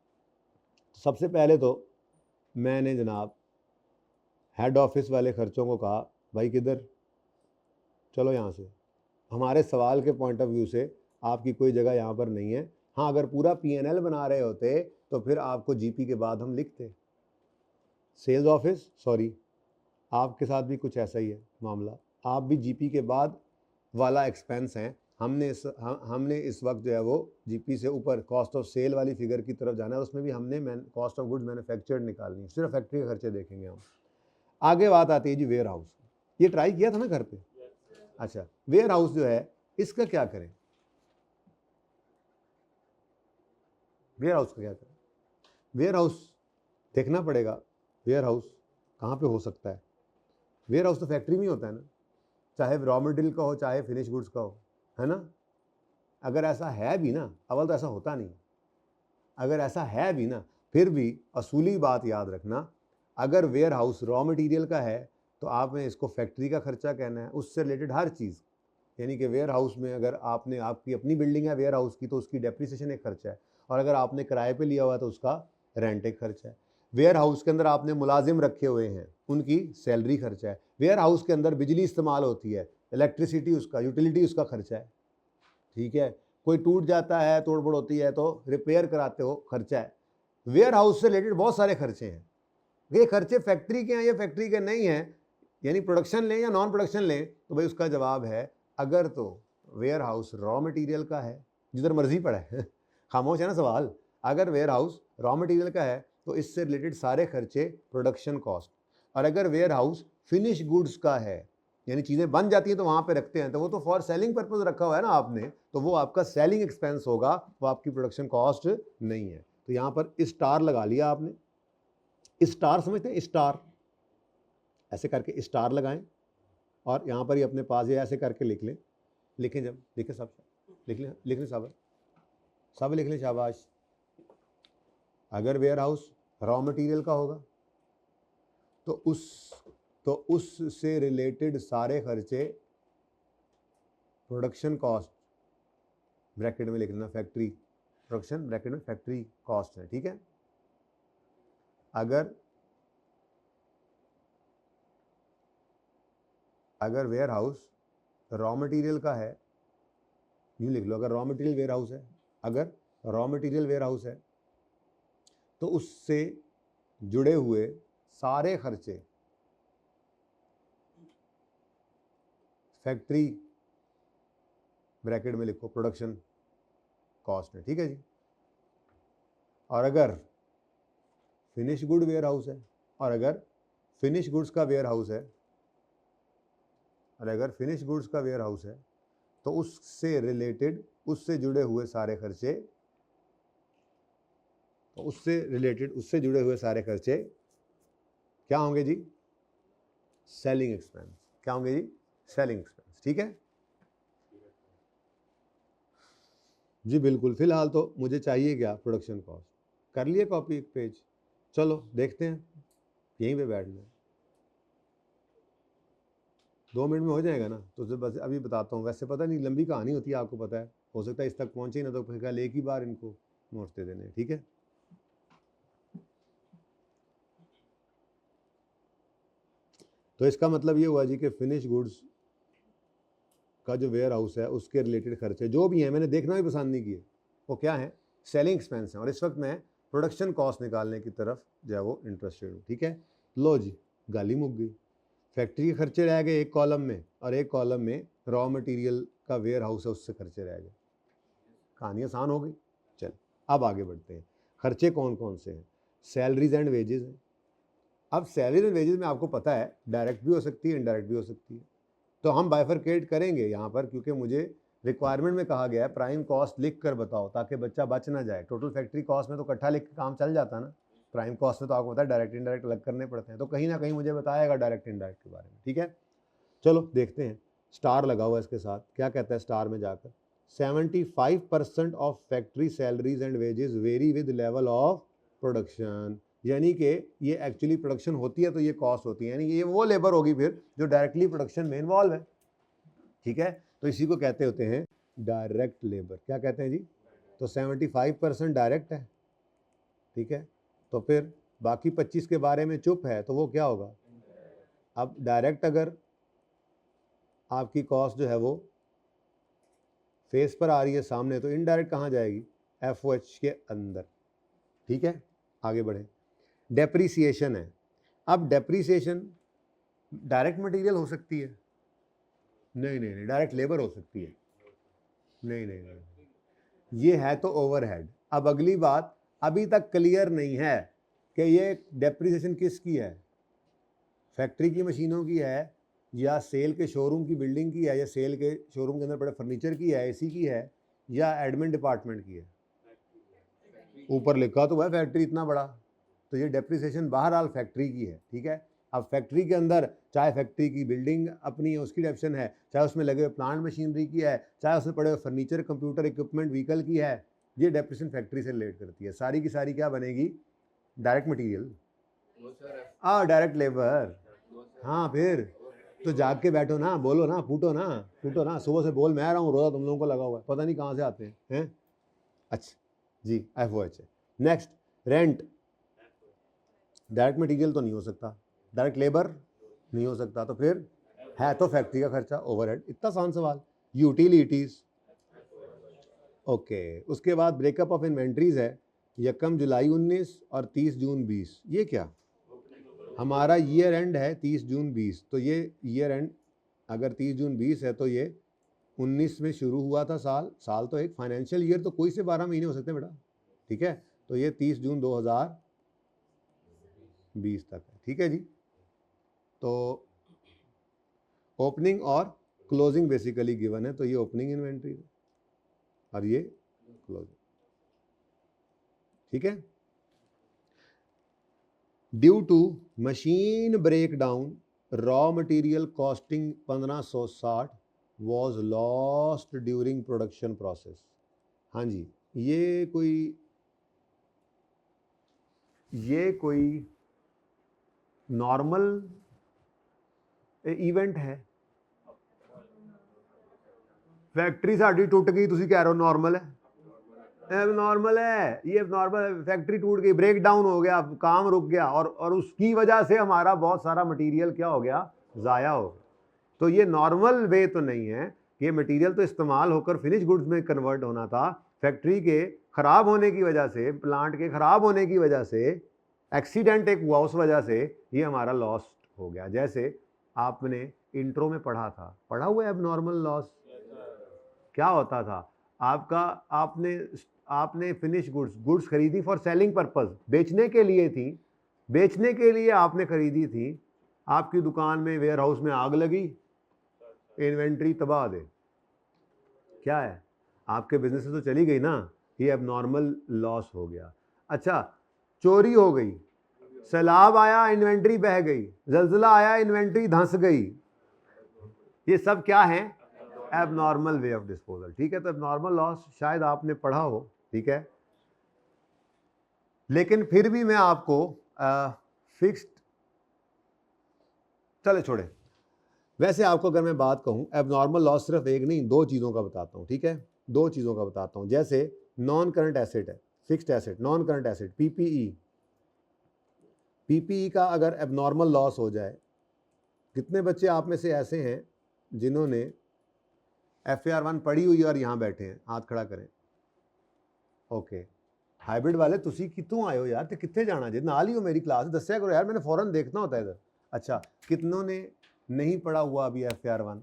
सबसे पहले तो मैंने जनाब हेड ऑफिस वाले खर्चों को कहा, भाई किधर, चलो यहाँ से। हमारे सवाल के पॉइंट ऑफ व्यू से आपकी कोई जगह यहाँ पर नहीं है। हाँ, अगर पूरा P&L बना रहे होते तो फिर आपको GP के बाद हम लिखते सेल्स ऑफिस, सॉरी आपके साथ भी कुछ ऐसा ही है मामला, आप भी GP के बाद वाला एक्सपेंस हैं। हमने इस वक्त जो है वो GP से ऊपर कॉस्ट ऑफ सेल वाली फिगर की तरफ जाना है, उसमें भी हमने कॉस्ट ऑफ गुड्स मैन्युफैक्चर्ड निकालनी है, सिर्फ फैक्ट्री के खर्चे देखेंगे हम। आगे बात आती है जी वेयर हाउस, ये ट्राई किया था ना घर पे। अच्छा, वेयर हाउस जो है इसका क्या करें, वेयर हाउस का क्या करें, वेयर हाउस देखना पड़ेगा, वेयर हाउस कहाँ पे हो सकता है। वेयर हाउस तो फैक्ट्री में होता है ना, चाहे रॉ मटेरियल का हो चाहे फिनिश गुड्स का हो, है ना। अगर ऐसा है भी ना, अव्वल तो ऐसा होता नहीं, अगर ऐसा है भी ना, फिर भी असूली बात याद रखना, अगर वेयर हाउस रॉ मटेरियल का है तो आपने इसको फैक्ट्री का खर्चा कहना है, उससे रिलेटेड हर चीज़। यानी कि वेयर हाउस में अगर आपने, आपकी अपनी बिल्डिंग है वेयर हाउस की, तो उसकी डेप्रिसिएशन एक खर्चा है, और अगर आपने किराए पे लिया हुआ है तो उसका रेंट एक खर्चा है। वेयर हाउस के अंदर आपने मुलाजिम रखे हुए हैं, उनकी सैलरी खर्चा है। वेयर हाउस के अंदर बिजली इस्तेमाल होती है, इलेक्ट्रिसिटी उसका, यूटिलिटी उसका खर्चा है, ठीक है। कोई टूट जाता है, तोड़फोड़ होती है तो रिपेयर कराते हो, खर्चा है। वेयर हाउस से रिलेटेड बहुत सारे खर्चे हैं। ये खर्चे फैक्ट्री के हैं या फैक्ट्री के नहीं हैं, यानी प्रोडक्शन लें या नॉन प्रोडक्शन लें, तो भाई उसका जवाब है अगर तो वेयर हाउस रॉ मटेरियल का है, जिधर मर्जी पड़ा है खामोश है ना सवाल। अगर वेयर हाउस रॉ मटेरियल का है तो इससे रिलेटेड सारे खर्चे प्रोडक्शन कॉस्ट, और अगर वेयर हाउस फिनिश गुड्स का है, यानी चीज़ें बन जाती हैं तो वहाँ पे रखते हैं, तो वो तो फॉर सेलिंग पर्पज रखा हुआ है ना आपने, तो वो आपका सेलिंग एक्सपेंस होगा, वो आपकी प्रोडक्शन कॉस्ट नहीं है। तो यहाँ पर स्टार लगा लिया आपने। स्टार समझते हैं, स्टार ऐसे करके स्टार लगाएं और यहाँ पर ही अपने पास ये ऐसे करके लिख लें। लिखें, जब लिखें सब लिख लें सब लिख लें, शाबाश। अगर वेयर हाउस रॉ मटेरियल का होगा तो उससे रिलेटेड सारे खर्चे प्रोडक्शन कॉस्ट ब्रैकेट में लिख लेना, फैक्ट्री प्रोडक्शन ब्रैकेट में फैक्ट्री कॉस्ट है, ठीक है। अगर वेयर हाउस रॉ मटेरियल का है, यूँ लिख लो, अगर रॉ मटेरियल वेयर हाउस है, अगर रॉ मटेरियल वेयर हाउस है तो उससे जुड़े हुए सारे खर्चे फैक्ट्री ब्रैकेट में लिखो प्रोडक्शन कॉस्ट है, ठीक है जी। और अगर फिनिश गुड वेयर हाउस है, और अगर फिनिश गुड्स का वेयर हाउस है, और अगर फिनिश गुड्स का वेयर हाउस है तो उससे रिलेटेड, उससे जुड़े हुए सारे खर्चे, तो उससे रिलेटेड, उससे जुड़े हुए सारे खर्चे क्या होंगे जी? Selling expense. क्या होंगे जी? सेलिंग एक्सपेंस, ठीक है जी, बिल्कुल। फिलहाल तो मुझे चाहिए क्या? Production cost. कर लिए कॉपी एक पेज? चलो देखते हैं, यहीं पे बैठना है, 2 मिनट में हो जाएगा ना, तो बस अभी बताता हूँ। वैसे पता नहीं, लंबी कहानी होती है, आपको पता है, हो सकता है इस तक पहुँचे ही ना, तो फिर कल एक ही बार इनको नोट्स दे देने, ठीक है। तो इसका मतलब ये हुआ जी कि फिनिश गुड्स का जो वेयर हाउस है उसके रिलेटेड खर्चे जो भी हैं, मैंने देखना भी पसंद नहीं किए, वो क्या है? सेलिंग एक्सपेंस है। और इस वक्त मैं प्रोडक्शन कॉस्ट निकालने की तरफ जो है वो इंटरेस्टेड हूँ, ठीक है। लो जी, गाली मुक गई। फैक्ट्री के खर्चे रह गए एक कॉलम में, और एक कॉलम में रॉ मटेरियल का वेयर हाउस है, उससे खर्चे रह गए। कहानी आसान हो गई। चल अब आगे बढ़ते हैं। खर्चे कौन कौन से हैं? सैलरीज एंड वेजेस हैं। अब सैलरीज एंड वेजेस में आपको पता है डायरेक्ट भी हो सकती है, इनडायरेक्ट भी हो सकती है। तो हम बाइफरकेट करेंगे यहाँ पर, क्योंकि मुझे रिक्वायरमेंट में कहा गया है प्राइम कॉस्ट लिख कर बताओ, ताकि बच्चा बच ना जाए। टोटल फैक्ट्री कॉस्ट में तो इकट्ठा लिख के काम चल जाता ना, प्राइम कॉस्ट में तो आपको पता है डायरेक्ट इनडायरेक्ट अलग करने पड़ते हैं। तो कहीं ना कहीं मुझे बताएगा डायरेक्ट इनडायरेक्ट के बारे में, ठीक है। चलो देखते हैं। स्टार लगा हुआ इसके साथ, क्या कहता है स्टार में जाकर? 75% of factory salaries and wages very with level of production. यानी कि ये एक्चुअली प्रोडक्शन होती है तो ये कॉस्ट होती है, यानी ये वो लेबर होगी फिर जो डायरेक्टली प्रोडक्शन में इन्वॉल्व है, ठीक है। तो इसी को कहते होते हैं डायरेक्ट लेबर। क्या कहते हैं जी? तो 75% डायरेक्ट है, ठीक है। तो फिर बाकी 25 के बारे में चुप है, तो वो क्या होगा? अब डायरेक्ट अगर आपकी कॉस्ट जो है वो फेस पर आ रही है सामने, तो इनडायरेक्ट कहाँ जाएगी? FOH के अंदर, ठीक है। आगे बढ़े। डेप्रीसिएशन है। अब डेप्रीसिएशन डायरेक्ट मटेरियल हो सकती है? नहीं, डायरेक्ट लेबर हो सकती है? नहीं, ये है तो ओवरहेड। अब अगली बात, अभी तक क्लियर नहीं है कि ये डेप्रीसिएशन किसकी है, फैक्ट्री की मशीनों की है, या सेल के शोरूम की बिल्डिंग की है, या सेल के शोरूम के अंदर पड़े फर्नीचर की है, AC की है, या एडमिन डिपार्टमेंट की है। ऊपर लिखा तो है फैक्ट्री इतना बड़ा, तो ये डेप्रीसिएशन बहरहाल फैक्ट्री की है, ठीक है। अब फैक्ट्री के अंदर चाहे फैक्ट्री की बिल्डिंग अपनी है उसकी डेप्शन है, चाहे उसमें लगे हुए प्लांट मशीनरी की है, चाहे उसमें पड़े हुए फर्नीचर, कंप्यूटर, इक्विपमेंट, व्हीकल की है, ये डेप्रीसिएशन फैक्ट्री से रिलेट करती है। सारी की सारी क्या बनेगी? Direct material, direct labour. हाँ फिर तो जाग के बैठो ना, बोलो ना, फूटो ना, सुबह से बोल मैं रहा हूँ, रोज़ा तुम लोगों को लगा हुआ है, पता नहीं कहाँ से आते हैं। अच्छा जी, FOH है। Next, rent. डायरेक्ट मटेरियल तो नहीं हो सकता, डायरेक्ट लेबर नहीं हो सकता, तो फिर है तो फैक्ट्री का खर्चा, ओवरहेड। इतना आसान सवाल। Utilities, okay. उसके बाद ब्रेकअप ऑफ इन्वेंट्रीज है, 1 जुलाई 19 और 30 जून 20। ये क्या, हमारा ईयर एंड है 30 जून 20, तो ये ईयर एंड अगर 30 जून 20 है तो ये 19 में शुरू हुआ था साल तो एक फाइनेंशियल ईयर तो कोई से 12 महीने हो सकते हैं बेटा, ठीक है। तो ये 30 जून 2020 तक है, ठीक है जी। तो ओपनिंग और क्लोजिंग बेसिकली गिवन है, तो ये ओपनिंग इन्वेंट्री है और ये क्लोजिंग, ठीक है। Due to machine breakdown raw material costing 1560 was lost during production process. हाँ जी, ये कोई नॉर्मल इवेंट है। फैक्ट्री साड़ी टूट गई, तुसी कह रहे हो नॉर्मल है? नॉर्मल है, ये नॉर्मल। फैक्ट्री टूट गई, ब्रेक डाउन हो गया, काम रुक गया और उसकी वजह से हमारा बहुत सारा मटेरियल क्या हो गया, ज़ाया हो गया। तो ये नॉर्मल वे तो नहीं है, ये मटेरियल तो इस्तेमाल होकर फिनिश गुड्स में कन्वर्ट होना था। फैक्ट्री के ख़राब होने की वजह से, प्लांट के ख़राब होने की वजह से, एक्सीडेंट एक हुआ, उस वजह से ये हमारा लॉस हो गया। जैसे आपने इंट्रो में पढ़ा हुआ है एबनॉर्मल लॉस क्या होता था आपका। आपने फिनिश गुड्स खरीदी फॉर सेलिंग पर्पस, बेचने के लिए थी, बेचने के लिए आपने खरीदी थी। आपकी दुकान में, वेयर हाउस में आग लगी, इन्वेंट्री तबाह दे, क्या है, आपके बिजनेस से तो चली गई ना, ये एबनॉर्मल लॉस हो गया। अच्छा, चोरी हो गई, सैलाब आया, इन्वेंट्री बह गई, जल्जला आया, इन्वेंट्री धंस गई, ये सब क्या है, एबनॉर्मल वे ऑफ डिस्पोजल, ठीक है। तो एबनॉर्मल लॉस शायद आपने पढ़ा हो, ठीक है। लेकिन फिर भी मैं आपको फिक्स्ड, चले छोड़े। वैसे आपको अगर मैं बात कहूं, एबनॉर्मल लॉस सिर्फ एक नहीं, दो चीज़ों का बताता हूं, ठीक है, दो चीज़ों का बताता हूं। जैसे नॉन करंट एसेट है, fixed asset, non current asset, PPE का अगर एबनॉर्मल लॉस हो जाए, कितने बच्चे आप में से ऐसे हैं जिन्होंने FAR1 पढ़ी हुई और यहाँ बैठे हैं, हाथ खड़ा करें। ओके, हाइब्रिड वाले तुसी कितों आए हो यार, ते कितने जाना जे, नाल ही हो मेरी क्लास, दस्या करो यार, मैंने फौरन देखना होता है इधर। अच्छा, कितनों ने नहीं पढ़ा हुआ अभी FAR1?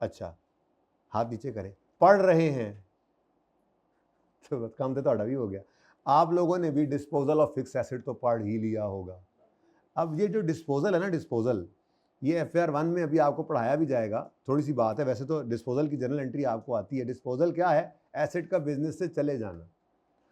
अच्छा, हाथ नीचे करें। पढ़ रहे हैं तो काम तो ਤੁਹਾਡਾ भी हो गया। आप लोगों ने भी डिस्पोजल ऑफ फिक्स एसेट तो पढ़ ही लिया होगा। अब ये जो डिस्पोजल है ना, डिस्पोजल, ये FAR1 में अभी आपको पढ़ाया भी जाएगा। थोड़ी सी बात है, वैसे तो डिस्पोजल की जनरल एंट्री आपको आती है। डिस्पोजल क्या है, एसेट का बिजनेस से चले जाना।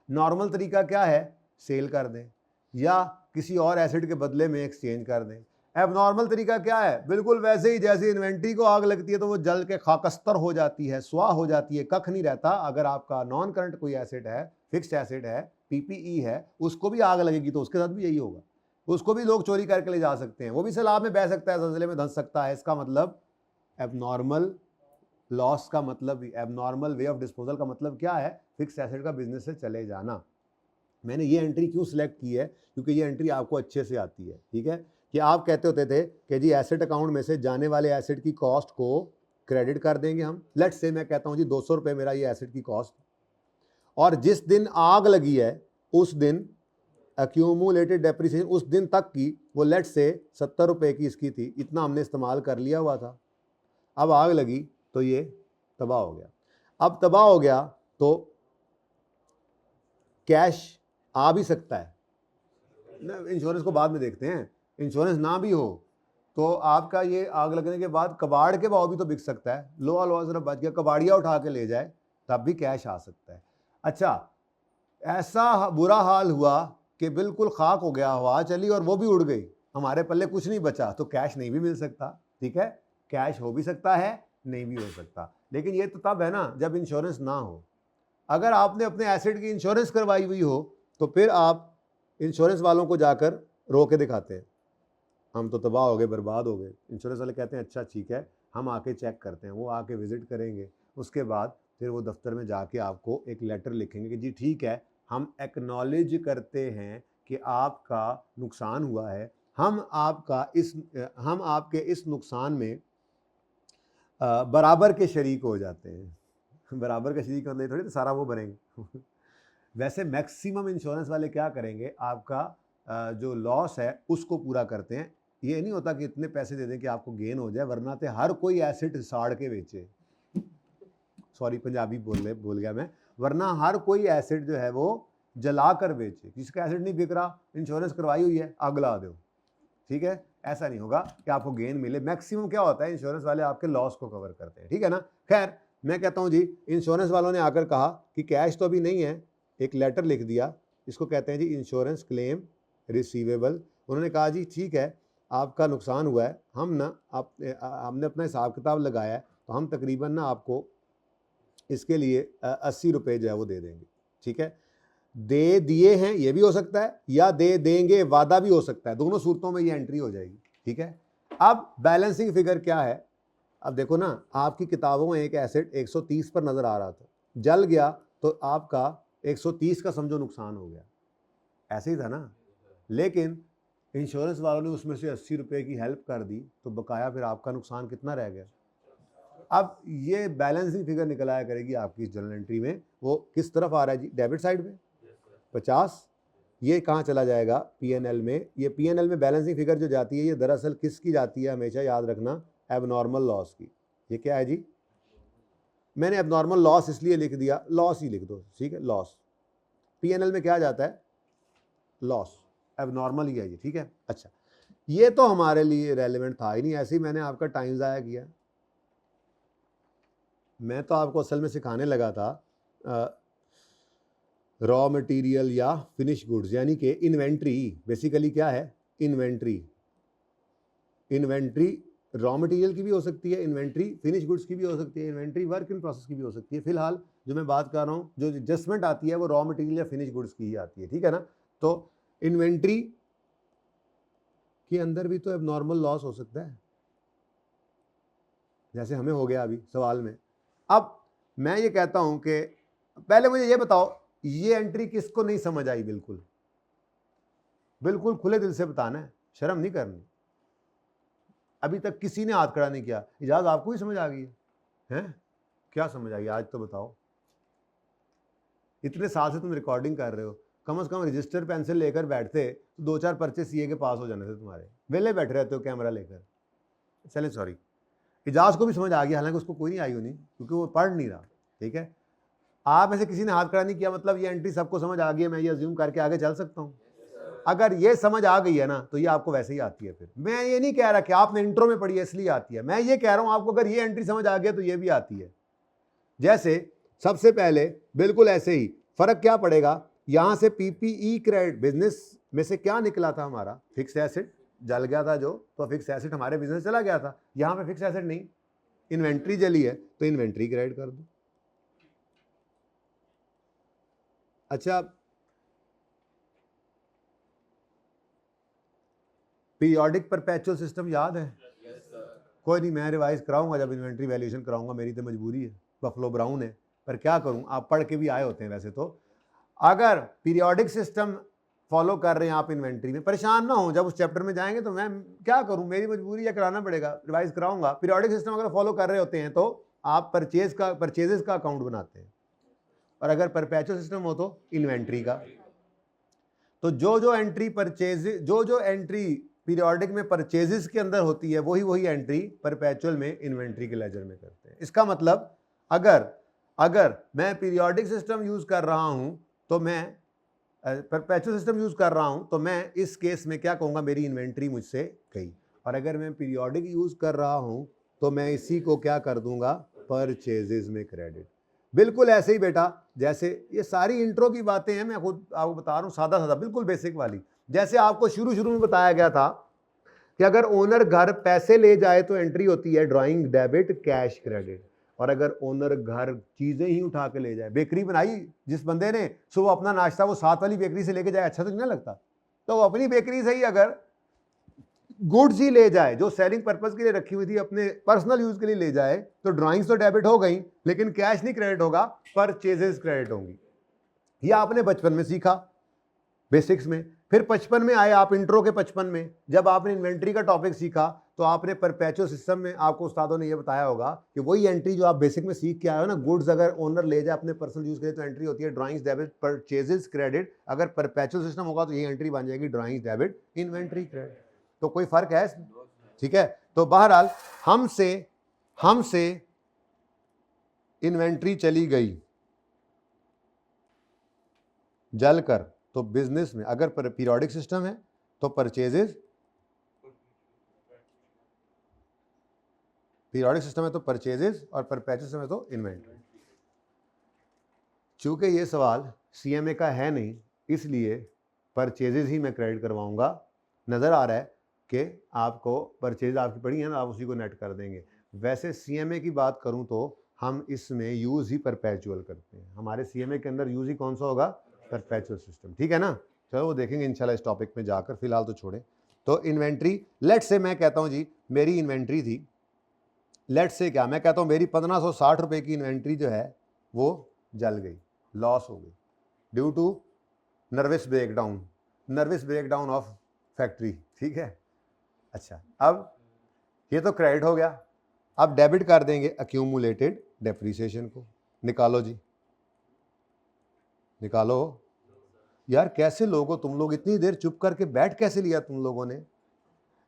नॉर्मल तरीका क्या है, सेल कर दें या किसी और एसेट के बदले में एक्सचेंज कर दें। एबनॉर्मल तरीका क्या है, बिल्कुल वैसे ही जैसे इन्वेंट्री को आग लगती है तो वो जल के खाकस्तर हो जाती है, स्वाह हो जाती है, कख नहीं रहता। अगर आपका नॉन करंट कोई एसेट है, फिक्स्ड एसेट है, पीपीई है, उसको भी आग लगेगी तो उसके साथ भी यही होगा। उसको भी लोग चोरी करके ले जा सकते हैं, वो भी सैलाब में बह सकता है, जलजले में धंस सकता है। इसका मतलब एबनॉर्मल लॉस का मतलब, एबनॉर्मल वे ऑफ डिस्पोजल का मतलब क्या है, फिक्स एसेट का बिजनेस से चले जाना। मैंने ये एंट्री क्यों सिलेक्ट की है, क्योंकि ये एंट्री आपको अच्छे से आती है, ठीक है। कि आप कहते होते थे कि जी एसेट अकाउंट में से जाने वाले एसेट की कॉस्ट को क्रेडिट कर देंगे हम। लेट्स से मैं कहता हूँ जी 200 रुपये मेरा ये एसेट की कॉस्ट, और जिस दिन आग लगी है उस दिन एक्यूमुलेटेड डेप्रिसिएशन उस दिन तक की वो लेट्स से 70 रुपये की इसकी थी, इतना हमने इस्तेमाल कर लिया हुआ था। अब आग लगी तो ये तबाह हो गया। अब तबाह हो गया तो कैश आ भी सकता है, इंश्योरेंस को बाद में देखते हैं। इंश्योरेंस ना भी हो तो आपका ये आग लगने के बाद कबाड़ के भाव भी तो बिक सकता है। लोहा लोहा सिर्फ बच गया, कबाड़िया उठा के ले जाए तब भी कैश आ सकता है। अच्छा, ऐसा बुरा हाल हुआ कि बिल्कुल खाक हो गया, हवा चली और वो भी उड़ गई, हमारे पल्ले कुछ नहीं बचा, तो कैश नहीं भी मिल सकता, ठीक है। कैश हो भी सकता है, नहीं भी हो सकता, लेकिन ये तो तब है ना जब इंश्योरेंस ना हो। अगर आपने अपने एसेट की इंश्योरेंस करवाई हुई हो तो फिर आप इंश्योरेंस वालों को जाकर रो के दिखाते हैं, हम तो तबाह हो गए, बर्बाद हो गए। इंश्योरेंस वाले कहते हैं अच्छा ठीक है, हम आके चेक करते हैं। वो आके विजिट करेंगे, उसके बाद फिर वो दफ्तर में जाके आपको एक लेटर लिखेंगे कि जी ठीक है, हम एक्नॉलेज करते हैं कि आपका नुकसान हुआ है, हम आपके इस नुकसान में बराबर के शरीक हो जाते हैं। बराबर का शरीक मतलब थोड़ी तो सारा वो भरेंगे। वैसे मैक्सिमम इंश्योरेंस वाले क्या करेंगे, आपका जो लॉस है उसको पूरा करते हैं। ये नहीं होता कि इतने पैसे दे दें कि आपको गेन हो जाए, वरना तो हर कोई एसेट साड़ के बेचे। सॉरी पंजाबी बोल गया मैं। वरना हर कोई एसेट जो है वो जला कर बेचे। जिसका एसेट नहीं बिक रहा, इंश्योरेंस करवाई हुई है, आग ला दो। ठीक है, ऐसा नहीं होगा कि आपको गेन मिले। मैक्सिमम क्या होता है, इंश्योरेंस वाले आपके लॉस को कवर करते हैं। ठीक है ना। खैर मैं कहता हूँ जी, इंश्योरेंस वालों ने आकर कहा कि कैश तो अभी नहीं है, एक लेटर लिख दिया, इसको कहते हैं जी इंश्योरेंस क्लेम रिसीवेबल। उन्होंने कहा जी ठीक है, आपका नुकसान हुआ है, हमने अपना हिसाब किताब लगाया है, तो हम तकरीबन ना आपको इसके लिए 80 रुपये जो है वो दे देंगे। ठीक है, दे दिए हैं ये भी हो सकता है, या दे देंगे वादा भी हो सकता है, दोनों सूरतों में ये एंट्री हो जाएगी। ठीक है, अब बैलेंसिंग फिगर क्या है, अब देखो ना, आपकी किताबों में एक एसेट 130 पर नज़र आ रहा था, जल गया तो आपका 130 का समझो नुकसान हो गया, ऐसे ही था ना। लेकिन इंश्योरेंस वालों ने उसमें से 80 रुपये की हेल्प कर दी, तो बकाया फिर आपका नुकसान कितना रह गया। अब ये बैलेंसिंग फिगर निकल आया करेगी आपकी इस जर्नल एंट्री में। वो किस तरफ आ रहा है जी, डेबिट साइड में 50। ये कहाँ चला जाएगा, पीएनएल में। ये पीएनएल में बैलेंसिंग फिगर जो जाती है, ये दरअसल किसकी जाती है, हमेशा याद रखना, एबनॉर्मल लॉस की। ये क्या है जी, मैंने एबनॉर्मल लॉस इसलिए लिख दिया, लॉस ही लिख दो। ठीक है, लॉस पीएनएल में क्या जाता है, लॉस, एबनॉर्मल ही है ये। ठीक है, अच्छा, ये तो हमारे लिए रेलेवेंट था ही नहीं, ऐसे ही मैंने आपका टाइम ज़ाया किया। मैं तो आपको असल में सिखाने लगा था रॉ मटेरियल या फिनिश गुड्स, यानी कि इन्वेंट्री। बेसिकली क्या है, इन्वेंट्री रॉ मटेरियल की भी हो सकती है, इन्वेंट्री फिनिश गुड्स की भी हो सकती है, इन्वेंट्री वर्क इन प्रोसेस की भी हो सकती है। फिलहाल जो मैं बात कर रहा हूँ, जो एडजस्टमेंट आती है वो रॉ मटेरियल या फिनिश गुड्स की ही आती है। ठीक है ना। तो इन्वेंट्री के अंदर भी तो एबनॉर्मल लॉस हो सकता है, जैसे हमें हो गया अभी सवाल में। अब मैं ये कहता हूं कि पहले मुझे ये बताओ, ये एंट्री किसको नहीं समझ आई, बिल्कुल बिल्कुल खुले दिल से बताना है, शर्म नहीं करनी। अभी तक किसी ने हाथ खड़ा नहीं किया। इजाज़ आपको ही समझ आ गई है? क्या समझ आई आज तो बताओ। इतने साल से तुम रिकॉर्डिंग कर रहे हो, कम से कम रजिस्टर पेंसिल लेकर बैठते तो 2-4 पर्चे सीए के पास हो जाने थे तुम्हारे। वेले बैठे रहते हो कैमरा लेकर। चले सॉरी, इजाज़ को भी समझ आ गया, हालांकि उसको कोई नहीं आई होनी क्योंकि वो पढ़ नहीं रहा। ठीक है, आप ऐसे किसी ने हाथ खड़ा नहीं किया, मतलब ये एंट्री सबको समझ आ गई है, मैं ये अज्यूम करके आगे चल सकता हूँ। अगर ये समझ आ गई है ना, तो ये आपको वैसे ही आती है। फिर मैं ये नहीं कह रहा कि आपने इंट्रो में पढ़ी है इसलिए आती है, मैं ये कह रहा हूँ आपको अगर ये एंट्री समझ आ गया तो ये भी आती है। जैसे सबसे पहले बिल्कुल ऐसे ही फर्क क्या पड़ेगा, यहां से पीपीई क्रेडिट बिजनेस में से क्या निकला था, हमारा फिक्स एसेट जल गया था जो, तो फिक्स एसेट हमारे बिजनेस चला गया था। यहां पे फिक्स एसेट नहीं, इन्वेंट्री जली है तो इन्वेंट्री क्रेडिट कर दो। अच्छा, पीरियोडिक परपेचुअल सिस्टम याद है? कोई नहीं, मैं रिवाइज कराऊंगा जब इन्वेंट्री वैल्यूएशन कराऊंगा, मेरी तो मजबूरी है, बफलो ब्राउन है, पर क्या करूं, आप पढ़ के भी आए होते हैं वैसे तो। अगर पीरियोडिक सिस्टम फॉलो कर रहे हैं आप इन्वेंट्री में, परेशान ना हो, जब उस चैप्टर में जाएंगे तो मैं क्या करूं, मेरी मजबूरी है, कराना पड़ेगा, रिवाइज कराऊंगा। पीरियोडिक सिस्टम अगर फॉलो कर रहे होते हैं तो आप परचेजेस का अकाउंट बनाते हैं, और अगर परपेचुअल सिस्टम हो तो इन्वेंट्री का। तो जो एंट्री पीरियोडिक में परचेजेस के अंदर होती है, वही एंट्री परपेचुअल में इन्वेंट्री के लेजर में करते हैं। इसका मतलब अगर मैं पीरियोडिक सिस्टम यूज कर रहा हूं तो मैं परपेचुअल सिस्टम यूज कर रहा हूं तो मैं इस केस में क्या कहूंगा, मेरी इन्वेंट्री मुझसे गई। और अगर मैं पीरियोडिक यूज कर रहा हूं तो मैं इसी को क्या कर दूंगा, परचेजेस में क्रेडिट। बिल्कुल ऐसे ही बेटा, जैसे ये सारी इंट्रो की बातें हैं, मैं खुद आपको बता रहा हूँ, सादा बिल्कुल बेसिक वाली। जैसे आपको शुरू में बताया गया था कि अगर ओनर घर पैसे ले जाए तो एंट्री होती है ड्राइंग डेबिट कैश क्रेडिट, और अगर ओनर घर चीजें ही उठा के ले जाए, बेकरी बनाई जिस बंदे ने, सो वो अपना नाश्ता वो साथ वाली बेकरी से लेके जाए, अच्छा तो नहीं लगता, तो वो अपनी बेकरी से ही अगर गुड्स ही ले जाए जो सेलिंग पर्पस के लिए रखी हुई थी, अपने पर्सनल यूज के लिए ले जाए, तो ड्राइंग्स तो डेबिट हो गई, लेकिन कैश नहीं क्रेडिट होगा, परचेजेस क्रेडिट होंगी। यह आपने बचपन में सीखा बेसिक्स में फिर 55 में आए आप, इंट्रो के 55 में जब आपने इन्वेंट्री का टॉपिक सीखा तो आपने परपेचुअल सिस्टम में आपको उस्तादों ने ये बताया होगा कि वही एंट्री जो आप बेसिक में सीख के आए हो ना, गुड्स अगर ओनर ले जाए अपने पर्सनल यूज के लिए तो एंट्री होती है ड्राइंग्स डेबिट परचेजेस क्रेडिट। अगर परपेचुअल सिस्टम होगा तो ये एंट्री बन जाएगी ड्राइंग्स डेबिट इन्वेंट्री क्रेडिट। तो कोई फर्क है इसमें? ठीक है, तो बहरहाल हमसे इन्वेंट्री चली गई जलकर, तो बिजनेस में अगर पीरियोडिक सिस्टम है तो परचेजेस, पीरियोडिक सिस्टम है तो परचेजेस और परपेचुअल सिस्टम है तो इन्वेंट्री। चूंकि ये सवाल सीएमए का है नहीं इसलिए परचेजेस ही मैं क्रेडिट करवाऊंगा। नजर आ रहा है कि आपको परचेज आपकी पड़ी है ना, आप उसी को नेट कर देंगे। वैसे सीएमए की बात करूं तो हम इसमें यूज ही परपेचुअल करते हैं, हमारे सीएमए के अंदर यूज ही कौन सा होगा? Perpetual system. ठीक है ना, चलो वो देखेंगे इंशाल्लाह इस टॉपिक में जाकर, फिलहाल तो छोड़ें। तो इन्वेंट्री, लेट से मैं कहता हूं जी मेरी इन्वेंट्री थी, लेट से क्या मैं कहता हूं मेरी 1560 रुपए की इन्वेंट्री जो है वो जल गई, लॉस हो गई due to nervous breakdown of factory. ठीक है, अच्छा अब ये तो क्रेडिट हो गया, अब डेबिट कर देंगे अक्यूमुलेटेड डेप्रिसिएशन को। निकालो जी, निकालो। यार कैसे लोगो तुम लोग, इतनी देर चुप करके बैठ कैसे लिया तुम लोगों ने?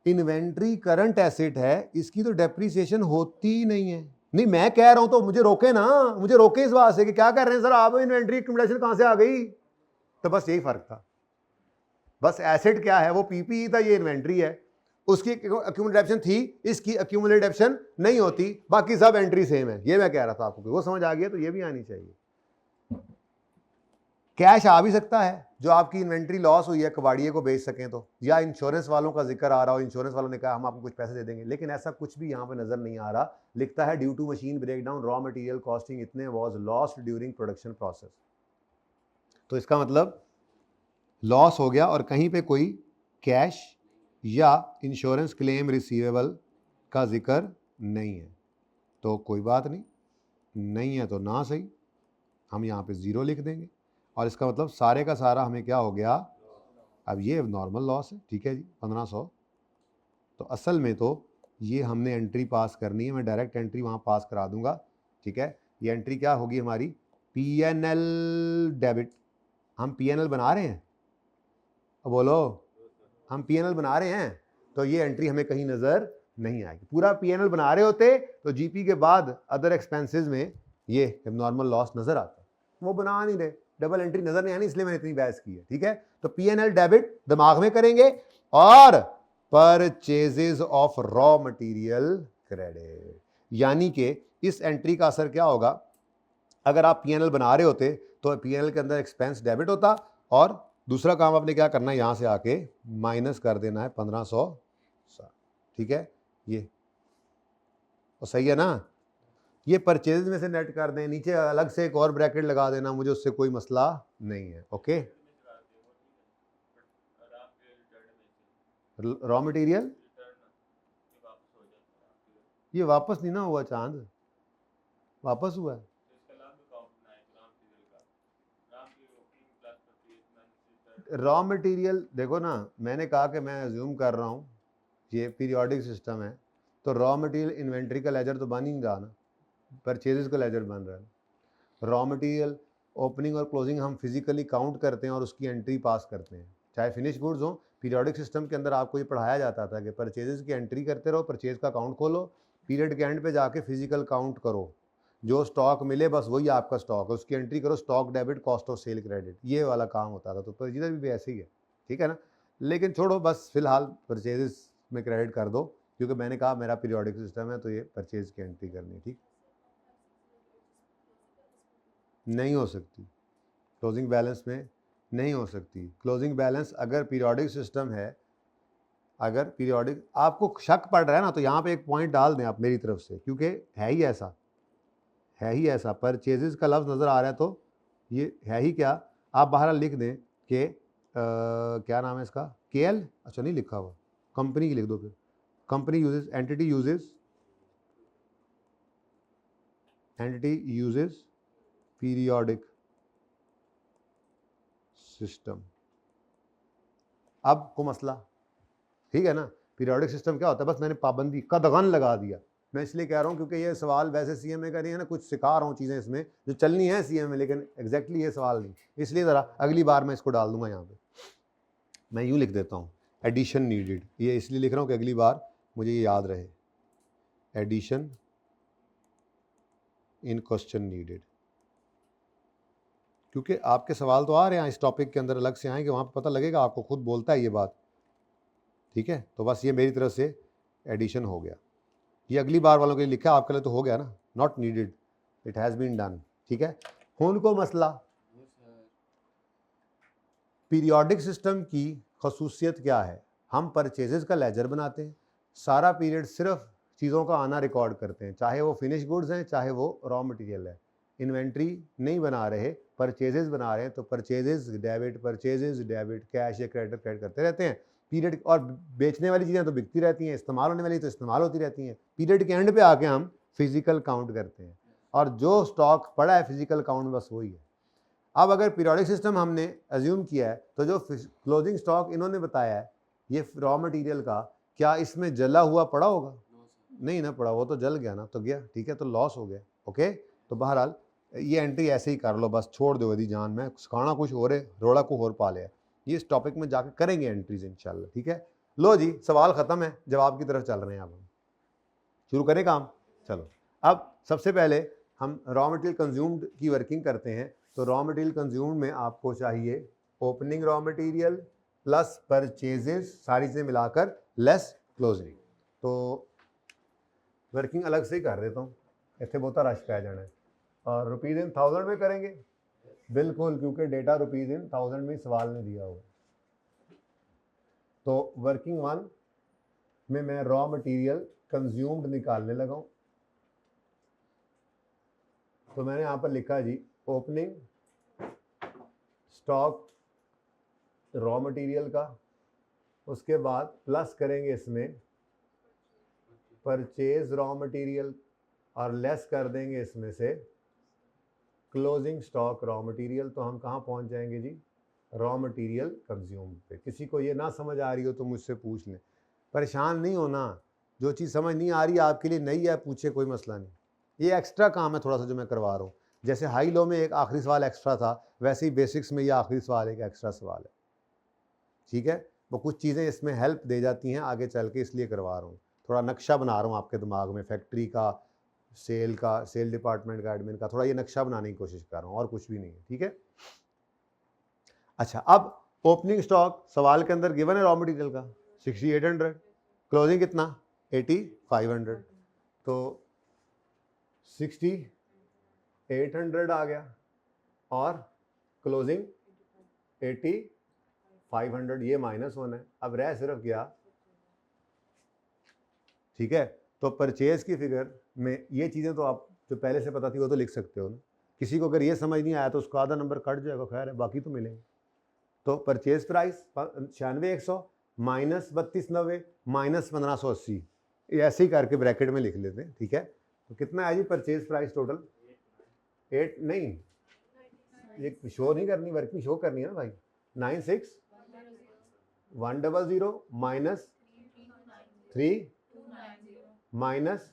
इन्वेंट्री करंट एसेट है, इसकी तो डेप्रिसिएशन होती ही नहीं है। नहीं मैं कह रहा हूं तो मुझे रोके ना, मुझे रोके इस बात से कि क्या कर रहे हैं सर आप, इन्वेंट्री एक्यूमुलेशन कहां से आ गई? तो बस यही फर्क था, बस एसेट क्या है वो पीपीई था, ये इन्वेंट्री है, उसकी एक्यूमुलेशन थी, इसकी एक्यूमुलेशन नहीं होती, बाकी सब एंट्री सेम है। ये मैं कह रहा था आपको, वो समझ आ गया तो ये भी आनी चाहिए। कैश आ भी सकता है जो आपकी इन्वेंट्री लॉस हुई है कबाड़िए को बेच सकें तो, या इंश्योरेंस वालों का जिक्र आ रहा हो, इंश्योरेंस वालों ने कहा हम आपको कुछ पैसे दे देंगे, लेकिन ऐसा कुछ भी यहां पे नजर नहीं आ रहा। लिखता है due to machine breakdown raw material costing इतने was lost during production process. तो इसका मतलब लॉस हो गया और कहीं पे कोई कैश या इंश्योरेंस क्लेम रिसीवेबल का जिक्र नहीं है, तो कोई बात नहीं, नहीं है तो ना सही, हम यहाँ पे ज़ीरो लिख देंगे और इसका मतलब सारे का सारा हमें क्या हो गया? अब ये नॉर्मल लॉस है। ठीक है जी, 1500। तो असल में तो ये हमने एंट्री पास करनी है, मैं डायरेक्ट एंट्री वहाँ पास करा दूंगा। ठीक है, ये एंट्री क्या होगी हमारी? PNL debit. हम पीएनएल बना रहे हैं, बोलो हम पीएनएल बना रहे हैं, तो ये एंट्री हमें कहीं नजर नहीं आएगी। पूरा पीएनएल बना रहे होते तो जीपी के बाद अदर एक्सपेंसेस में ये नॉर्मल लॉस नजर आता, वो बना नहीं रहे, डबल एंट्री नजर नहीं आनी, इसलिए मैंने इतनी बहस की है। ठीक है, तो पीएनएल डेबिट दिमाग में करेंगे और purchases of raw material credit, यानी कि इस एंट्री का असर क्या होगा? अगर आप पीएनएल बना रहे होते तो पीएनएल के अंदर एक्सपेंस डेबिट होता और दूसरा काम आपने क्या करना है, यहां से आके माइनस कर देना है 1500। ठीक है, ये और सही है ना? ये परचेज में से नेट कर दें, नीचे अलग से एक और ब्रैकेट लगा देना, मुझे उससे कोई मसला नहीं है। ओके, रॉ मटेरियल ये वापस नहीं ना हुआ, चांद वापस हुआ है। रॉ मटेरियल देखो ना, मैंने कहा कि मैं अज्यूम कर रहा हूँ ये पीरियोडिक सिस्टम है, तो रॉ मटेरियल इन्वेंट्री का लेजर तो बन ही नहीं रहा ना, परचेजेस का लेजर बन रहा है। रॉ मटेरियल ओपनिंग और क्लोजिंग हम फिजिकली काउंट करते हैं और उसकी एंट्री पास करते हैं, चाहे फिनिश गुड्स हो। पीरियोडिक सिस्टम के अंदर आपको ये पढ़ाया जाता था कि परचेजेस की एंट्री करते रहो, परचेज का काउंट खोलो, पीरियड के एंड पे जाके फिजिकल काउंट करो, जो स्टॉक मिले बस वही आपका स्टॉक है, उसकी एंट्री करो, stock debit cost of cell credit, ये वाला काम होता था। तो परचेज भी ऐसे ही है, ठीक है ना? लेकिन छोड़ो, बस फिलहाल परचेजेस में क्रेडिट कर दो, क्योंकि मैंने कहा मेरा पीरियोडिक सिस्टम है तो ये परचेज की एंट्री करनी है। ठीक, नहीं हो सकती क्लोजिंग बैलेंस में, नहीं हो सकती क्लोजिंग बैलेंस अगर पीरियोडिक सिस्टम है। अगर पीरियोडिक आपको शक पड़ रहा है ना, तो यहाँ पे एक पॉइंट डाल दें आप मेरी तरफ से, क्योंकि है ही ऐसा, है ही ऐसा, परचेजेस का लफ्ज़ नज़र आ रहा है तो ये है ही क्या, आप बाहर लिख दें कि क्या नाम है इसका, केएल, अच्छा नहीं लिखा हुआ, कंपनी की लिख दो फिर, company uses, entity uses periodic system. अब को मसला, ठीक है ना। पीरियोडिक सिस्टम क्या होता है, बस मैंने पाबंदी कदगन लगा दिया। मैं इसलिए कह रहा हूँ क्योंकि ये सवाल वैसे सीएमए का नहीं है ना, कुछ सिखा रहा हूँ चीज़ें इसमें जो चलनी है सीएमए में, लेकिन एग्जैक्टली ये सवाल नहीं, इसलिए ज़रा अगली बार मैं इसको डाल दूंगा यहाँ पे। मैं यूँ लिख देता हूँ एडिशन नीडेड, ये इसलिए लिख रहा हूँ कि अगली बार मुझे ये याद रहे, एडिशन इन क्वेश्चन नीडेड, क्योंकि आपके सवाल तो आ रहे हैं इस टॉपिक के अंदर, अलग से आएंगे, वहाँ पर पता लगेगा आपको, खुद बोलता है ये बात, ठीक है। तो बस ये मेरी तरफ से एडिशन हो गया, ये अगली बार वालों के लिए लिखा है, आपके लिए तो हो गया ना, not needed, it has been done, ठीक है। हुन को मसला, पीरियोडिक सिस्टम की खसूसियत क्या है, हम परचेजेस का लेजर बनाते हैं, सारा पीरियड सिर्फ चीज़ों का आना रिकॉर्ड करते हैं, चाहे वो फिनिश गुड्स हैं चाहे वो रॉ मटेरियल है, इन्वेंट्री नहीं बना रहे, परचेजेस बना रहे हैं, तो परचेजेस डेबिट कैश या क्रेडिट करते रहते हैं पीरियड, और बेचने वाली चीज़ें तो बिकती रहती हैं, इस्तेमाल होने वाली तो इस्तेमाल होती रहती हैं, पीरियड के एंड पे आके हम फिजिकल काउंट करते हैं, और जो स्टॉक पड़ा है फिजिकल काउंट बस वही है। अब अगर पीरियोडिक सिस्टम हमने अज्यूम किया है, तो जो क्लोजिंग स्टॉक इन्होंने बताया है ये रॉ मटेरियल का, क्या इसमें जला हुआ पड़ा होगा? नहीं ना पड़ा, वो तो जल गया ना, तो गया, ठीक है, तो लॉस हो गया, ओके। तो बहरहाल ये एंट्री ऐसे ही कर लो, बस छोड़ दो यदि जान में खाना कुछ हो रहे रोड़ा को और पा लिया, ये इस टॉपिक में जाकर करेंगे एंट्रीज इंशाल्लाह, ठीक है। लो जी, सवाल ख़त्म है, जवाब की तरफ चल रहे हैं, अब हम शुरू करें काम। चलो, अब सबसे पहले हम रॉ मटेरियल कंज्यूम्ड की वर्किंग करते हैं। तो रॉ मटेरियल कंज्यूम्ड में आपको चाहिए opening raw material plus purchases, सारी चीज़ें मिलाकर लेस क्लोजिंग। तो वर्किंग अलग से ही कर देता हूँ, इतने बहुत रश पै जाना है, और रुपीज़ इन 1000 में करेंगे, बिल्कुल, क्योंकि डेटा रुपीज़ इन 1000 में सवाल ने दिया हुआ। तो वर्किंग 1 में मैं रॉ मटेरियल कंज्यूम्ड निकालने लगा हूँ। तो मैंने यहाँ पर लिखा जी ओपनिंग स्टॉक रॉ मटेरियल का, उसके बाद प्लस करेंगे इसमें परचेज रॉ मटेरियल, और लेस कर देंगे इसमें से क्लोजिंग स्टॉक रॉ मटेरियल। तो हम कहाँ पहुँच जाएंगे जी, रॉ मटेरियल कंज्यूम्ड पे। किसी को ये ना समझ आ रही हो तो मुझसे पूछ लें, परेशान नहीं होना, जो चीज़ समझ नहीं आ रही आपके लिए नई है, पूछे, कोई मसला नहीं, ये एक्स्ट्रा काम है थोड़ा सा जो मैं करवा रहा हूँ। जैसे हाई लो में एक आखिरी सवाल एक्स्ट्रा था, वैसे ही बेसिक्स में ये आखिरी सवाल एक एक्स्ट्रा सवाल है, ठीक है। वो कुछ चीज़ें इसमें हेल्प दे जाती हैं आगे चल के, इसलिए करवा रहा हूँ, थोड़ा नक्शा बना रहा हूँ आपके दिमाग में, फैक्ट्री का, सेल डिपार्टमेंट का, एडमिन का, थोड़ा ये नक्शा बनाने की कोशिश कर रहा हूँ, और कुछ भी नहीं है, ठीक है। अच्छा, अब ओपनिंग स्टॉक सवाल के अंदर गिवन है रॉ मटेरियल का 6800, क्लोजिंग कितना 8500, तो 6800 आ गया और क्लोजिंग 8500, ये माइनस होना है, अब रह सिर्फ क्या, ठीक है। तो परचेज की फिगर में ये चीज़ें तो आप जो पहले से पता थी वो तो लिख सकते हो ना, किसी को अगर ये समझ नहीं आया तो उसका आधा नंबर कट जाएगा, खैर है, बाकी तो मिलेंगे। तो परचेज प्राइस 96,100 माइनस 3290 माइनस 1580, ऐसे ही करके ब्रैकेट में लिख लेते हैं, ठीक है। तो कितना है जी परचेज प्राइस टोटल, 8 नहीं, ये शो नहीं करनी, वर्किंग शो करनी है ना भाई, 96,100 माइनस 3 माइनस,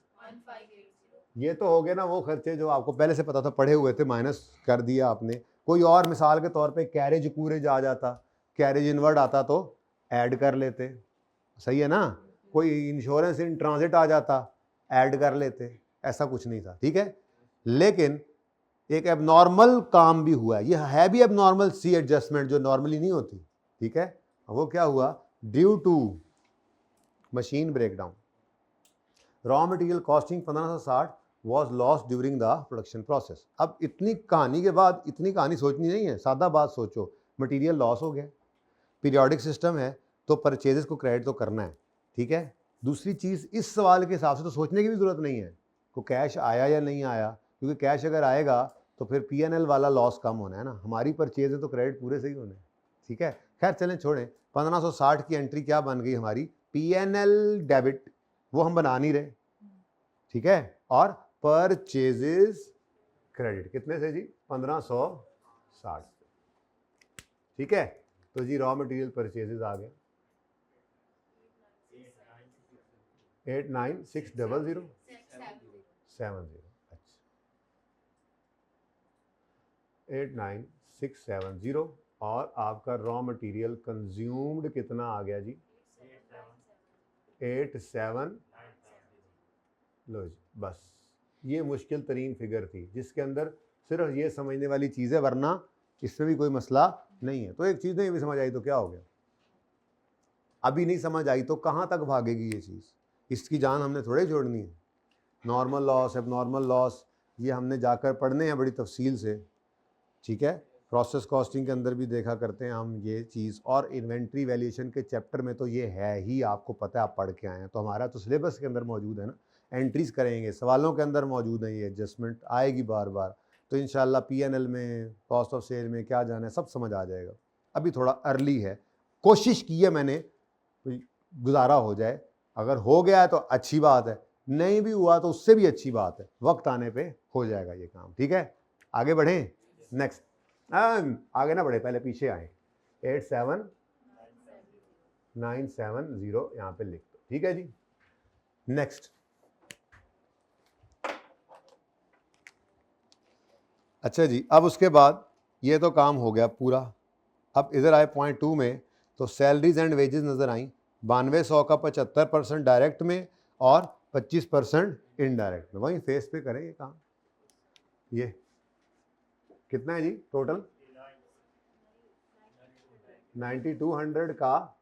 ये तो हो गया ना वो खर्चे जो आपको पहले से पता था, पढ़े हुए थे, माइनस कर दिया आपने। कोई और मिसाल के तौर पे कैरेज कूरेज आ जाता, कैरेज इनवर्ड आता तो ऐड कर लेते, सही है ना। कोई इंश्योरेंस इन ट्रांजिट आ जाता, ऐड कर लेते, ऐसा कुछ नहीं था, ठीक है। लेकिन एक एबनॉर्मल काम भी हुआ है, ये है भी एबनॉर्मल सी एडजस्टमेंट जो नॉर्मली नहीं होती, ठीक है। वो क्या हुआ, due to machine breakdown raw material costing 1560 was loss during the production process. अब इतनी कहानी के बाद इतनी कहानी सोचनी नहीं है, सादा बात सोचो, मटेरियल लॉस हो गया, पीरियोडिक सिस्टम है तो परचेजेस को क्रेडिट तो करना है, ठीक है। दूसरी चीज़ इस सवाल के हिसाब से तो सोचने की भी ज़रूरत नहीं है को कैश आया या नहीं आया, क्योंकि कैश अगर आएगा तो फिर P&L वाला लॉस कम होना है ना, हमारी परचेज है तो क्रेडिट पूरे सही होने, ठीक है। खैर चलें छोड़ें, 1560 की एंट्री क्या बन गई हमारी, P&L डेबिट, वो हम बना नहीं रहे, ठीक है। और परचेजेस क्रेडिट कितने से जी, 1560, ठीक है। तो जी रॉ मटेरियल परचेजेस आ गया, 89600 70, अच्छा 89670 और आपका रॉ मटेरियल कंज्यूम्ड कितना आ गया जी 87, लो जी बस ये मुश्किल तरीन फिगर थी जिसके अंदर सिर्फ ये समझने वाली चीज़ है, वरना इसमें भी कोई मसला नहीं है। तो एक चीज़ नहीं भी समझ आई तो क्या हो गया, अभी नहीं समझ आई तो कहाँ तक भागेगी ये चीज़, इसकी जान हमने थोड़े छोड़नी है। नॉर्मल लॉस, एबनॉर्मल लॉस ये हमने जाकर पढ़ने हैं बड़ी तफसील से, ठीक है। प्रोसेस कॉस्टिंग के अंदर भी देखा करते हैं हम ये चीज़, और इन्वेंट्री वैल्यूएशन के चैप्टर में तो ये है ही, आपको पता है, आप पढ़ के आए हैं, तो हमारा तो सिलेबस के अंदर मौजूद है ना, एंट्रीज करेंगे, सवालों के अंदर मौजूद है, ये एडजस्टमेंट आएगी बार बार, तो इंशाल्लाह पीएनएल में, कॉस्ट ऑफ सेल में क्या जाना है सब समझ आ जाएगा। अभी थोड़ा अर्ली है, कोशिश की है मैंने गुजारा हो जाए, अगर हो गया है तो अच्छी बात है, नहीं भी हुआ तो उससे भी अच्छी बात है, वक्त आने पे हो जाएगा ये काम, ठीक है। आगे बढ़ें, नेक्स्ट, आगे ना बढ़े, पहले पीछे आए, 87970 यहाँ पे लिख दो, ठीक है जी। नेक्स्ट, अच्छा जी, अब उसके बाद ये तो काम हो गया पूरा। अब इधर आए पॉइंट 2 में, तो सैलरीज एंड वेजेस नज़र आई, 9200 का 75% डायरेक्ट में और 25% इनडायरेक्ट में, वहीं फेस पे करें ये काम। ये कितना है जी टोटल, 9200 का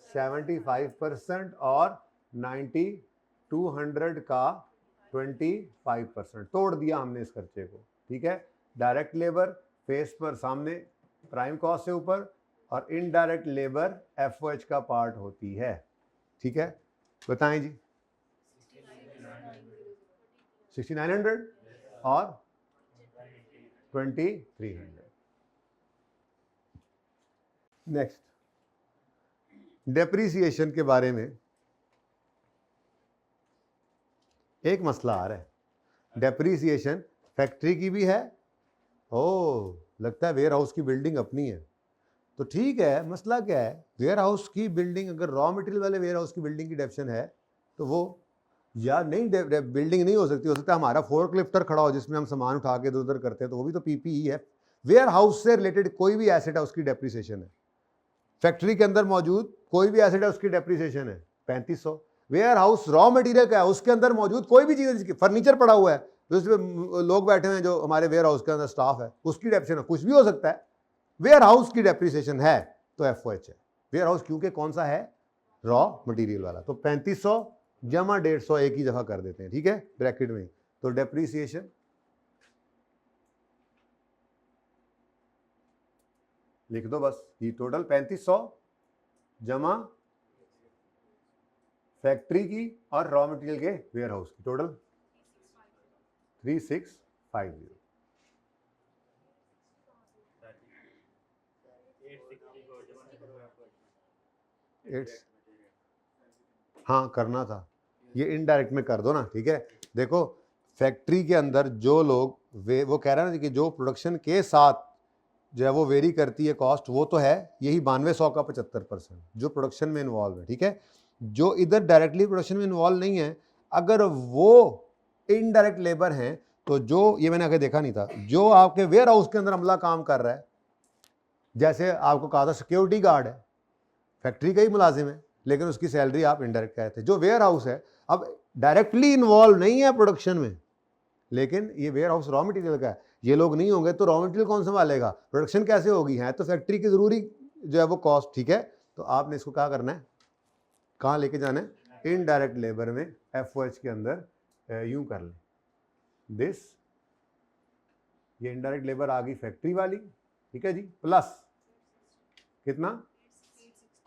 75% और 9200 का 25%, तोड़ दिया हमने इस खर्चे को, ठीक है। डायरेक्ट लेबर फेस पर सामने प्राइम कॉस्ट से ऊपर, और इनडायरेक्ट लेबर एफओएच का पार्ट होती है, ठीक है। बताएं जी, 6900 और 2300। नेक्स्ट, डेप्रीसिएशन के बारे में एक मसला आ रहा है, डेप्रीसिएशन फैक्ट्री की भी है, ओ लगता है वेयर हाउस की बिल्डिंग अपनी है, तो ठीक है, मसला क्या है, वेयर हाउस की बिल्डिंग, अगर रॉ मटेरियल वाले वेयर हाउस की बिल्डिंग की डेप्शन है तो वो या नहीं, बिल्डिंग नहीं हो सकती, हो सकता है हमारा फोर्क लिफ्टर खड़ा हो जिसमें हम सामान उठा के इधर उधर करते हैं, तो वो भी तो पीपीई है। वेयर हाउस से रिलेटेड कोई भी एसेट है उसकी डेप्रीसिएशन है, फैक्ट्री के अंदर मौजूद कोई भी एसेट है उसकी डेप्रीसिएशन है 3500। वेयर हाउस रॉ मटेरियल का है, उसके अंदर मौजूद कोई भी चीज़, फर्नीचर पड़ा हुआ है तो उसमें लोग बैठे हुए हैं जो हमारे वेयर हाउस के अंदर स्टाफ है, उसकी डेप्रीसिएशन कुछ भी हो सकता है, वेयर हाउस की डेप्रीसिएशन है तो एफओएच है। वेयर हाउस क्योंकि कौन सा है, रॉ मटेरियल वाला, तो 3500 जमा 150 एक ही दफा कर देते हैं, ठीक है, ब्रैकेट में, तो डेप्रीसिएशन लिख दो बस, ये टोटल 3500 जमा फैक्ट्री की और रॉ मटेरियल के वेयर हाउस की, टोटल 3650। हाँ करना था, ये इनडायरेक्ट में कर दो ना, ठीक है। देखो फैक्ट्री के अंदर जो लोग वो कह रहा है ना कि जो प्रोडक्शन के साथ जो है वो वेरी करती है कॉस्ट, वो तो है यही 9200 का 75% जो प्रोडक्शन में इन्वॉल्व है, ठीक है। जो इधर डायरेक्टली प्रोडक्शन में इन्वॉल्व नहीं है, अगर वो इनडायरेक्ट लेबर हैं, तो जो ये मैंने आगे देखा नहीं था, जो आपके वेयर हाउस के अंदर अमला काम कर रहा है, जैसे आपको कहा था सिक्योरिटी गार्ड है, फैक्ट्री का ही मुलाजिम है, लेकिन उसकी सैलरी आप इनडायरेक्ट कहे थे, जो वेयर हाउस है अब डायरेक्टली इन्वॉल्व नहीं है प्रोडक्शन में, लेकिन ये वेयर हाउस रॉ मटेरियल का है, ये लोग नहीं होंगे तो रॉ मटेरियल कौन संभालेगा, प्रोडक्शन कैसे होगी, है तो फैक्ट्री की जरूरी जो है वो कॉस्ट, ठीक है। तो आपने इसको क्या करना है, कहाँ लेके जाना है, इनडायरेक्ट लेबर में एफओएच के अंदर यूं कर लें दिस, ये इनडायरेक्ट लेबर आ गई फैक्ट्री वाली, ठीक है जी, प्लस कितना,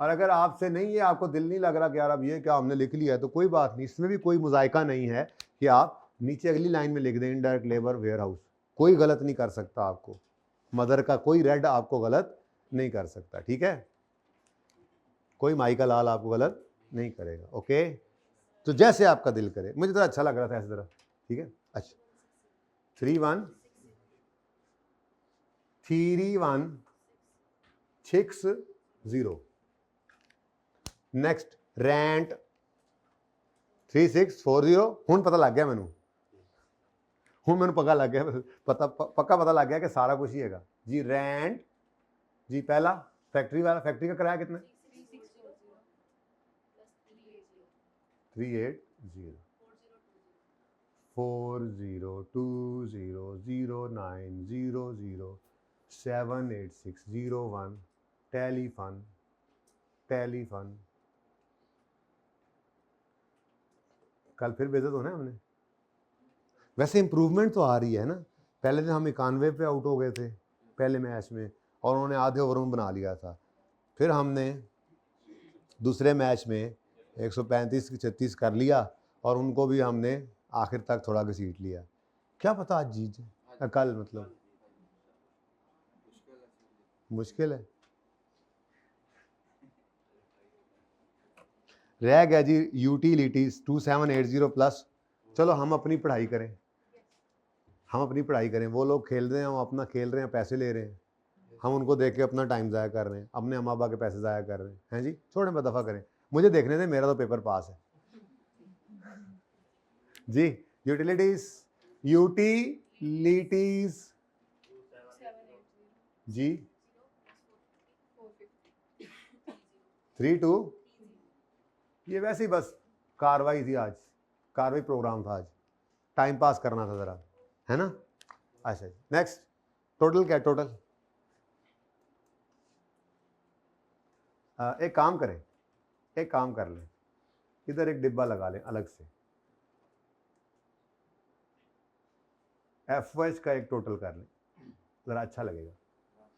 और अगर आपसे नहीं है, आपको दिल नहीं लग रहा कि यार अब ये क्या हमने लिख लिया है, तो कोई बात नहीं, इसमें भी कोई मुजायका नहीं है कि आप नीचे अगली लाइन में लिख दें इनडायरेक्ट लेबर वेयर हाउस, कोई गलत नहीं कर सकता आपको, मदर का कोई रेड आपको गलत नहीं कर सकता, ठीक है, कोई माई का लाल आपको गलत नहीं करेगा, ओके। तो जैसे आपका दिल करे, मुझे तो अच्छा लग रहा था इस तरह, ठीक है। अच्छा 3160, नेक्स्ट रेंट 3640 ਹੁਣ ਪਤਾ ਲੱਗ ਗਿਆ ਮੈਨੂੰ, ਹੁਣ ਮੈਨੂੰ ਪੱਕਾ ਲੱਗ ਗਿਆ, पक्का पता लग गया कि सारा कुछ ही हैगा जी। रेंट जी पहला फैक्ट्री वाला, फैक्ट्री का किराया कितना? 380 40200900786001 टेलीफोन कल फिर बेइज्जत होना है हमने। वैसे इम्प्रूवमेंट तो आ रही है ना, पहले दिन हम 91 पे आउट हो गए थे पहले मैच में और उन्होंने आधे ओवर में बना लिया था, फिर हमने दूसरे मैच में 135 की 36 कर लिया और उनको भी हमने आखिर तक थोड़ा घसीट लिया। क्या पता आज जीत जाए, कल मतलब मुश्किल है। रह गया जी यूटिलिटीज 2780 प्लस। चलो हम अपनी पढ़ाई करें, हम अपनी पढ़ाई करें, वो लोग खेल रहे हैं, हम अपना खेल रहे हैं, पैसे ले रहे हैं, हम उनको देख के अपना टाइम ज़ाया कर रहे हैं, अपने अम्मा अब्बा के पैसे ज़ाया कर रहे हैं जी। छोड़ें पर दफ़ा करें, मुझे देखने दें, मेरा तो पेपर पास है जी। यूटिलिटीज जी 32 ये वैसे ही बस कार्रवाई थी आज, कार्रवाई प्रोग्राम था आज, टाइम पास करना था ज़रा, है ना। अच्छा जी नेक्स्ट टोटल क्या? टोटल एक काम करें, एक काम कर लें, इधर एक डिब्बा लगा लें अलग से, एफओएच का एक टोटल कर लें, ज़रा अच्छा लगेगा,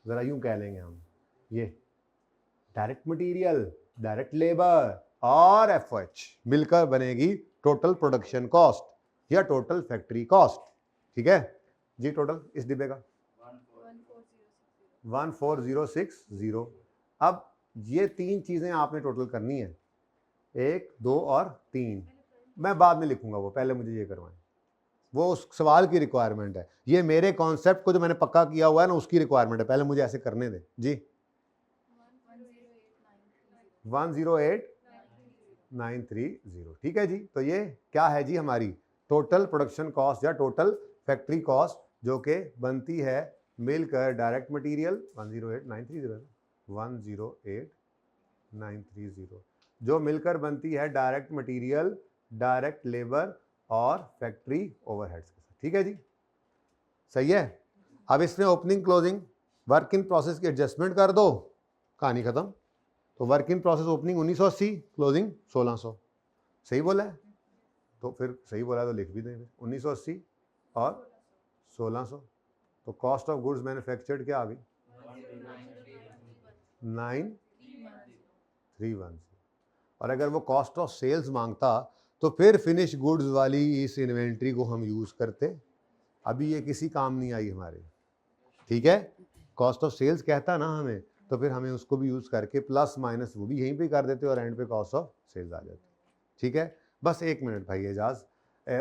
ज़रा यूं कह लेंगे हम, ये डायरेक्ट मटेरियल, डायरेक्ट लेबर और एफओएच मिलकर बनेगी टोटल प्रोडक्शन कॉस्ट या टोटल फैक्ट्री कॉस्ट। ठीक है जी। टोटल इस डिब्बे का 14060। अब ये तीन चीज़ें आपने टोटल करनी है, 1 2 और 3, मैं बाद में लिखूंगा, वो पहले मुझे ये करवाएं, वो उस सवाल की रिक्वायरमेंट है, ये मेरे कॉन्सेप्ट को जो मैंने पक्का किया हुआ है ना उसकी रिक्वायरमेंट है, पहले मुझे ऐसे करने दें जी। 108,930। ठीक है जी। तो ये क्या है जी? हमारी टोटल प्रोडक्शन कॉस्ट या टोटल फैक्ट्री कॉस्ट जो कि बनती है मिलकर डायरेक्ट मटेरियल 108,930 जो मिलकर बनती है डायरेक्ट मटेरियल, डायरेक्ट लेबर और फैक्ट्री ओवरहेड्स के साथ। ठीक है जी, सही है। अब इसमें opening closing work in process की एडजस्टमेंट कर दो, कहानी खत्म। तो work in process opening 1980, closing 1600। सही बोला है? तो फिर सही बोला तो लिख भी देंगे 1980 और 1600। तो कॉस्ट ऑफ गुड्स मैन्युफैक्चर्ड क्या आ गई? 9310। और अगर वो कॉस्ट ऑफ सेल्स मांगता तो फिर फिनिश गुड्स वाली इस इन्वेंट्री को हम यूज़ करते, अभी ये किसी काम नहीं आई हमारे। ठीक है, कॉस्ट ऑफ सेल्स कहता ना हमें, तो फिर हमें उसको भी यूज़ करके प्लस माइनस वो भी यहीं पे कर देते और एंड पे कॉस्ट ऑफ सेल्स आ जाती। ठीक है, बस एक मिनट भाई एजाज,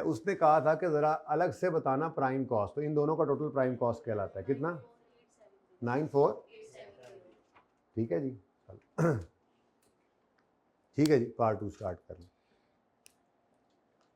उसने कहा था कि ज़रा अलग से बताना प्राइम कॉस्ट, तो इन दोनों का टोटल प्राइम कॉस्ट कहलाता है कितना? 94। ठीक है जी, ठीक है जी, पार्ट 2 स्टार्ट कर लें।